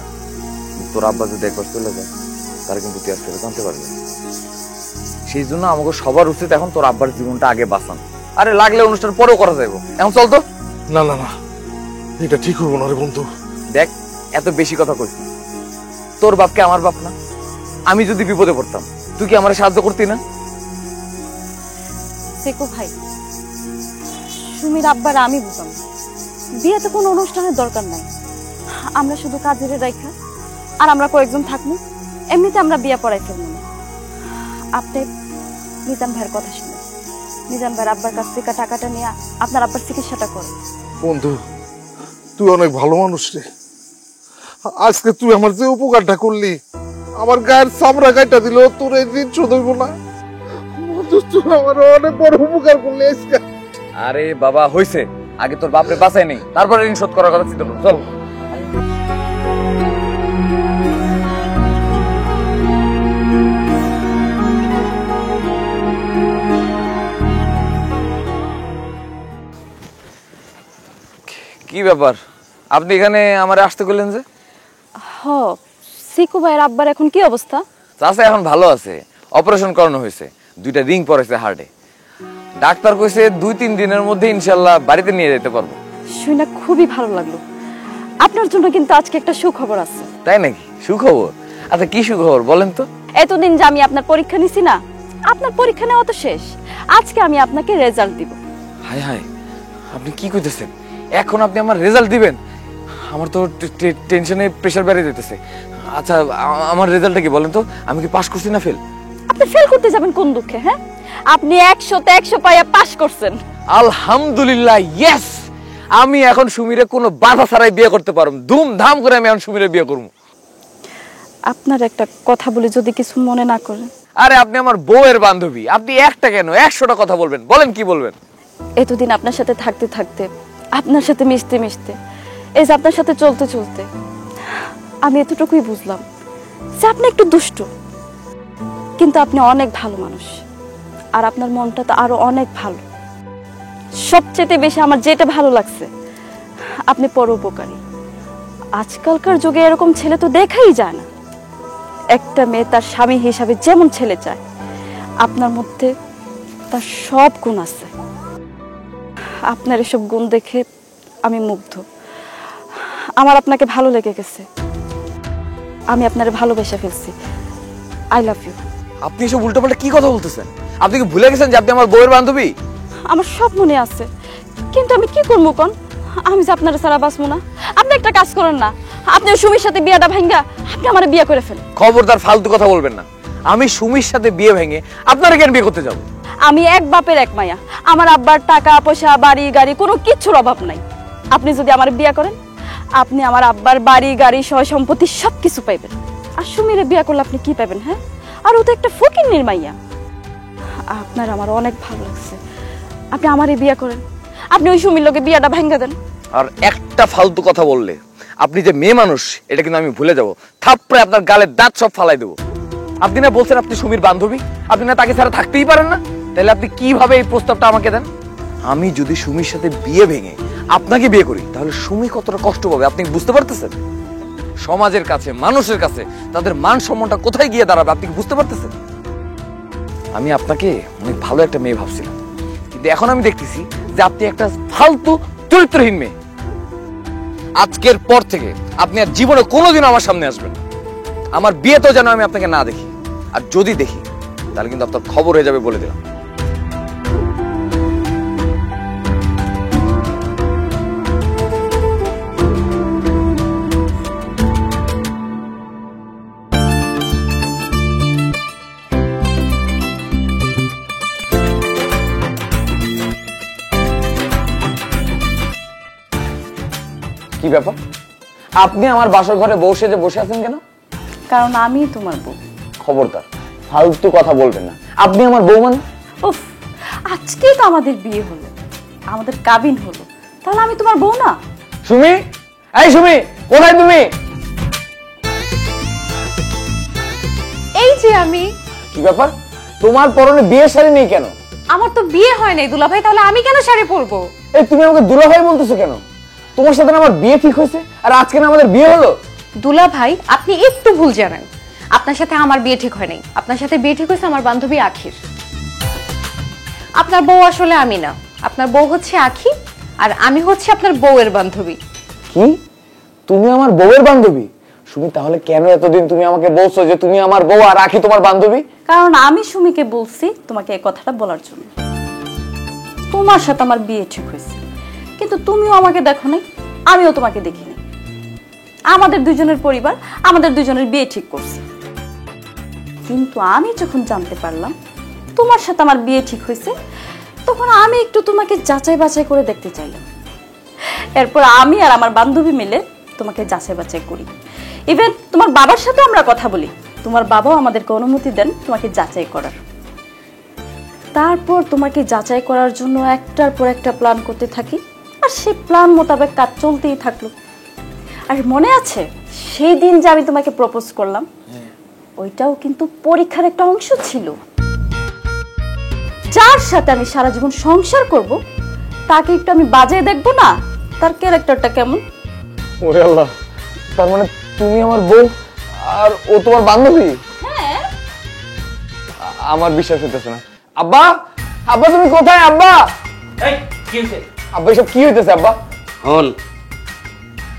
Speaker 1: তোর আব্বা যদি একবার চলে যায়, তার কিন্তু তুই আর ফেরত আনতে পারবি না। সেই জন্য আমাকে সবার উচিত এখন তোর আব্বার জীবনটা আগে বাঁচানো। আরে লাগলে অনুষ্ঠান পরেও করা যাবে, এখন চল তো।
Speaker 4: না না না, এটা ঠিক হবো না রে বন্ধু।
Speaker 1: দেখ, এত বেশি কথা কইস না। তোর বাপকে আমার বাপ না? আমি যদি বিপদে পড়তাম, তুই কি আমার সাহায্য করতি না?
Speaker 3: সেকু ভাই, সুমির আব্বার আমি বুঝাম, বিয়েতে কোনো অনুষ্ঠানের দরকার নাই। আমরা শুধু কাজের রাইখা আর আমরা কয়েকজন থাকবো, এমনিতে আমরা বিয়ে পড়াই ফেলবো না। আপনি নিজাম ভাইয়ের কথা শুনে নিজাম ভাইয়ের আব্বার কাছ থেকে টাকাটা নিয়ে আপনার আব্বার চিকিৎসাটা করেন।
Speaker 4: বন্ধু, তুই অনেক ভালো মানুষ রে। আজকে তুই আমার যে উপকারটা করলি, আমার গায়ের চামড়া কাটা দিল, তোর এই ঋণ শোধ হইব না। বন্ধু, তুই আমার অনেক বড় উপকার করলি আজকে।
Speaker 1: আরে বাবা হইছে, আগে তোর বাপরে বাঁচাই নেই, তারপরে ঋণ শোধ করার কথা চিন্তা করো। চল। কি ব্যাপার, আপনি এখানে আমারে আসতে কইলেন যে?
Speaker 3: সিকু ভাইয়ের আব্বার এখন কি অবস্থা?
Speaker 1: চাচা এখন ভালো আছে, অপারেশন করানো হয়েছে, 2টা রিং পড়েছে হার্টে। ডাক্তার কইছে 2-3 দিনের মধ্যে ইনশাআল্লাহ বাড়িতে নিয়ে যেতে পারবো।
Speaker 3: শুনে খুবই ভালো লাগলো। আপনার জন্য কিন্তু আজকে একটা সুখবর আছে।
Speaker 1: তাই নাকি? সুখবর? আচ্ছা কি সুখবর বলেন তো?
Speaker 3: এতদিন যে আমি আপনার পরীক্ষা নিছি না, আপনার পরীক্ষা নেওয়া তো শেষ। আজকে আমি আপনাকে রেজাল্ট দিব।
Speaker 1: হাই হাই, আপনি কি কইতেছেন? এখন আপনি আমার রেজাল্ট দিবেন? আমার তো টেনশনে প্রেসার বেড়ে যেতেছে। আচ্ছা আমার রেজাল্টটা কি বলেন তো? আমি কি পাস করছি না ফেল?
Speaker 3: আপনি ফেল করতে যাবেন কোন দুঃখে? হ্যাঁ, আপনি 100তে 100 পাইয়া পাস করছেন।
Speaker 1: আলহামদুলিল্লাহ, ইয়েস। আমি এখন সুমিরে কোনো বাধা ছাড়াই বিয়ে করতে পারবো, ধুমধাম করে আমি এখন সুমিরে বিয়ে করবো।
Speaker 3: আপনার একটা কথা বলে যদি কিছু মনে না করেন।
Speaker 1: আরে আপনি আমার বউয়ের বান্ধবী, আপনি একটা কেন 100টা কথা বলবেন, বলেন কি বলবেন?
Speaker 3: এতদিন আপনার সাথে থাকতে থাকতে, আপনার সাথে মিশতে মিশতে, এই যে আপনার সাথে চলতে চলতে আমি এতটুকুই বুঝলাম যে আপনি একটু দুষ্ট, কিন্তু আপনি অনেক ভালো মানুষ, আর আপনার মনটা তো আরো অনেক ভালো। সবচেয়ে বেশি আমার যেটা ভালো লাগছে, আপনি পরোপকারী। আজকালকার যুগে এরকম ছেলে তো দেখাই যায় না। একটা মেয়ে তার স্বামী হিসাবে যেমন ছেলে চায়, আপনার মধ্যে তার সব গুণ আছে। আপনার এসব গুণ দেখে আমি মুগ্ধ। আমার আপনাকে ভালো লেগে গেছে, আমি আপনারে ভালোবেসে ফেলছি। I love you.
Speaker 1: আপনি এসব উল্টোপাল্টা কি কথা বলতেছেন? আপনি কি ভুলে গেছেন যে আপনি আমার বউয়ের বান্ধবী?
Speaker 3: আমার সব মনে আছে, কিন্তু আমি কি করবো কোন? আমি যে আপনারা ছাড়া বাঁচবো না। আপনি একটা কাজ করেন না, আপনি ওই সুমির সাথে বিয়েটা ভাঙ্গা আপনি আমার বিয়ে করে ফেলেন।
Speaker 1: খবরদার ফালতু কথা বলবেন না। আমি সুমির সাথে বিয়ে ভেঙে আপনারা কেন বিয়ে করতে যাব?
Speaker 3: আমি এক বাপের এক মায়া, আমার আব্বার টাকা পয়সা বাড়ি গাড়ি কোনো কিচ্ছুর অভাব নাই। আপনি যদি আমার বিয়ে করেন, আপনি আমার আব্বার বাড়ি গাড়ি সয় সম্পত্তি সবকিছু পাইবেন। আর সুমিরে বিয়ে করলে আপনি কি পাবেন? হ্যাঁ, আর ও তো একটা ফকিন্নির মাইয়া। আপনার আমার অনেক ভালো লাগছে, আপনি আমারই বিয়ে করেন। আপনি ওই সুমির লোকে বিয়েটা ভাঙ্গা দেন।
Speaker 1: আর একটা ফালতু কথা বললে আপনি যে মেয়ে মানুষ এটা কিন্তু আমি ভুলে যাব। থাপড়ে আপনার গালের দাঁত সব ফালাই দেবো। আপনি না বলছেন আপনি সুমির বান্ধবী, আপনি না তাকে ছাড়া থাকতেই পারেন না? তাহলে আপনি কিভাবে এই প্রস্তাবটা আমাকে দেন? আমি যদি সুমির সাথে বিয়ে ভেঙে আপনাকে বিয়ে করি, তাহলে সুমি কতটা কষ্ট পাবে আপনি বুঝতে পারতেছেন? সমাজের কাছে, মানুষের কাছে তাদের মান সম্মানটা কোথায় গিয়ে দাঁড়াবে আপনি বুঝতে পারতেছেন? আমি আপনাকে অনেক ভালো একটা মেয়ে ভাবছিলাম, কিন্তু এখন আমি দেখতেছি যে আপনি একটা ফালতু চরিত্রহীন মেয়ে। আজকের পর থেকে আপনি আর জীবনে কোনোদিন আমার সামনে আসবেন না। আমার বিয়েতেও যেন আমি আপনাকে না দেখি, আর যদি দেখি তাহলে কিন্তু আপনার খবর হয়ে যাবে বলে দিলাম। কি ব্যাপার, আপনি আমার বাসর ঘরে বসে যে বসে আছেন কেন?
Speaker 3: কারণ আমি তোমার বউ।
Speaker 1: খবরদার ফালতু কথা বলবেন না। আপনি আমার বউ মানে?
Speaker 3: উফ, আজকেই তো আমাদের বিয়ে হলো, আমাদের কাবিন হলো, তাহলে আমি তোমার বউ না?
Speaker 1: সুমি, এই সুমি, কোথায় তুমি?
Speaker 2: এই যে আমি।
Speaker 1: কি ব্যাপার, তোমার পরনে বিয়ের শাড়ি নেই কেন?
Speaker 2: আমার তো বিয়ে হয় নাই দুলাভাই, তাহলে আমি কেন শাড়ি পরবো?
Speaker 1: এই তুমি আমাকে দুলাভাই বলতেছো কেন? তোমার সাথে না আমার বিয়ে ঠিক হয়েছে, আর আজকে না আমাদের বিয়ে হলো।
Speaker 2: দুলাভাই, আপনি একটু ভুল জানেন। আপনার সাথে আমার বিয়ে ঠিক হয় নাই, আপনার সাথে বিয়ে ঠিক হয়েছে আমার বান্ধবী আখির। আপনার বউ আসলে আমি না, আপনার বউ হচ্ছে আখি, আর আমি হচ্ছে আপনার বউয়ের বান্ধবী।
Speaker 1: কি, তুমি আমার বউয়ের বান্ধবী? সুমি, তাহলে কেন এতদিন তুমি আমাকে বলছো যে তুমি আমার বউ আর আখি তোমার বান্ধবী?
Speaker 3: কারণ আমি সুমিকে বলছি তোমাকে এই কথাটা বলার জন্য। তোমার সাথে আমার বিয়ে ঠিক হয়েছে, কিন্তু তুমিও আমাকে দেখো নাই, আমিও তোমাকে দেখিনি। আমাদের দুজনের পরিবার আমাদের দুজনের বিয়ে ঠিক করছে, কিন্তু আমি যখন জানতে পারলাম তোমার সাথে আমার বিয়ে ঠিক হয়েছে, তখন আমি একটু তোমাকে যাচাই বাছাই করে দেখতে চাইলাম। এরপর আমি আর আমার বান্ধবী মিলে তোমাকে যাচাই বাছাই করি। ইভেন তোমার বাবার সাথে আমরা কথা বলি, তোমার বাবাও আমাদেরকে অনুমতি দেন তোমাকে যাচাই করার। তারপর তোমাকে যাচাই করার জন্য একটার পর একটা প্ল্যান করতে থাকি, আর সেই প্ল্যান মোতাবেক কাজ চলতেই থাকলো। আর মনে আছে সেই দিন যে আমি তোমাকে প্রপোজ করলাম, ওইটাও কিন্তু পরীক্ষার একটা অংশ ছিল। যার সাথে আমি সারা জীবন সংসার করব, তাকে একটু আমি বাজিয়ে দেখবো না তার ক্যারেক্টারটা কেমন।
Speaker 1: ওরে আল্লাহ, তার মানে তুমি আমার বউ আর ও তোমার বান্ধবী?
Speaker 3: হ্যাঁ।
Speaker 1: আমার বিশ্বাস হইতেছে না। আব্বা, আব্বা তুমি কোথায়? আব্বা,
Speaker 7: এই কি হইছে?
Speaker 1: আব্বা এসব কি হইতেছে? আব্বা
Speaker 8: হন,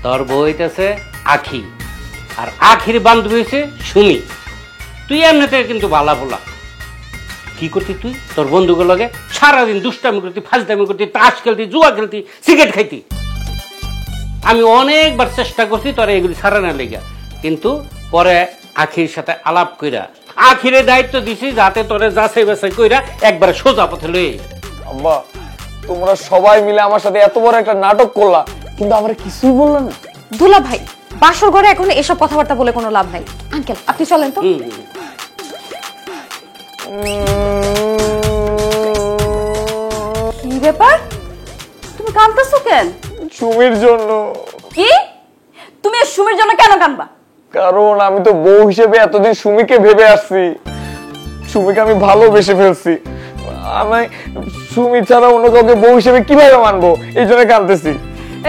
Speaker 8: তোর বউ হইতেছে আখি, আর আখির বান্ধবী হয়েছে সুমি। তুই এমনিতে কিন্তু ভালা ভোলা। কি করতি তুই? তোর বন্ধুগুলো লগে সারাদিন দুষ্টামি করতি, ফাজদামি করতি, তাস খেলতি, জুয়া খেলতি, সিগারেট খাইতি। আমি অনেকবার চেষ্টা করছি তোরা এগুলি সারানোর লেগে, কিন্তু পরে আখির সাথে আলাপ কইরা আখিরে দায়িত্ব দিছি যাতে তোরে যাচাই বাছাই কইরা একবার সোজা পথে লই।
Speaker 1: আব্বা, তোমরা সবাই মিলে আমার সাথে এত বড় একটা নাটক করলা, কিন্তু আমার কিছুই বললা না।
Speaker 2: দুলাভাই, বাসর ঘরে এখন এসব কথাবার্তা বলে কোনো লাভ নাই। আঙ্কেল, আপনি চলেন তো।
Speaker 3: কি ব্যাপার, তুমি কাঁদতেছো কেন?
Speaker 1: সুমির জন্য।
Speaker 3: কি, তুমি সুমির জন্য কেন কাঁদবা?
Speaker 1: কারণ আমি তো বউ হিসেবে এতদিন সুমিকে ভেবে আসছি, সুমিকে আমি ভালোবেসে ফেলছি। আমি সুমি ছাড়া অন্য কাউকে বউ হিসেবে কিভাবে মানবো, এই জন্য কাঁদতেছি।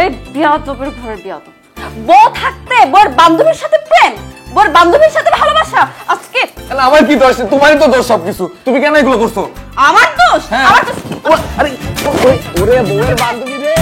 Speaker 3: এই বিয়াদবের ঘরের বিয়াদব, বউ থাকতে বউর বান্ধবীর সাথে প্রেম, বউর বান্ধবীর সাথে ভালোবাসা। আজকে
Speaker 1: আমার কি দোষ? তোমারই তো দোষ সবকিছু। তুমি কেন এগুলো করছো?
Speaker 3: আমার দোষ?
Speaker 1: হ্যাঁ।
Speaker 3: আমার দোষ?
Speaker 1: আরে ওরে বউয়ের বান্ধবী রে।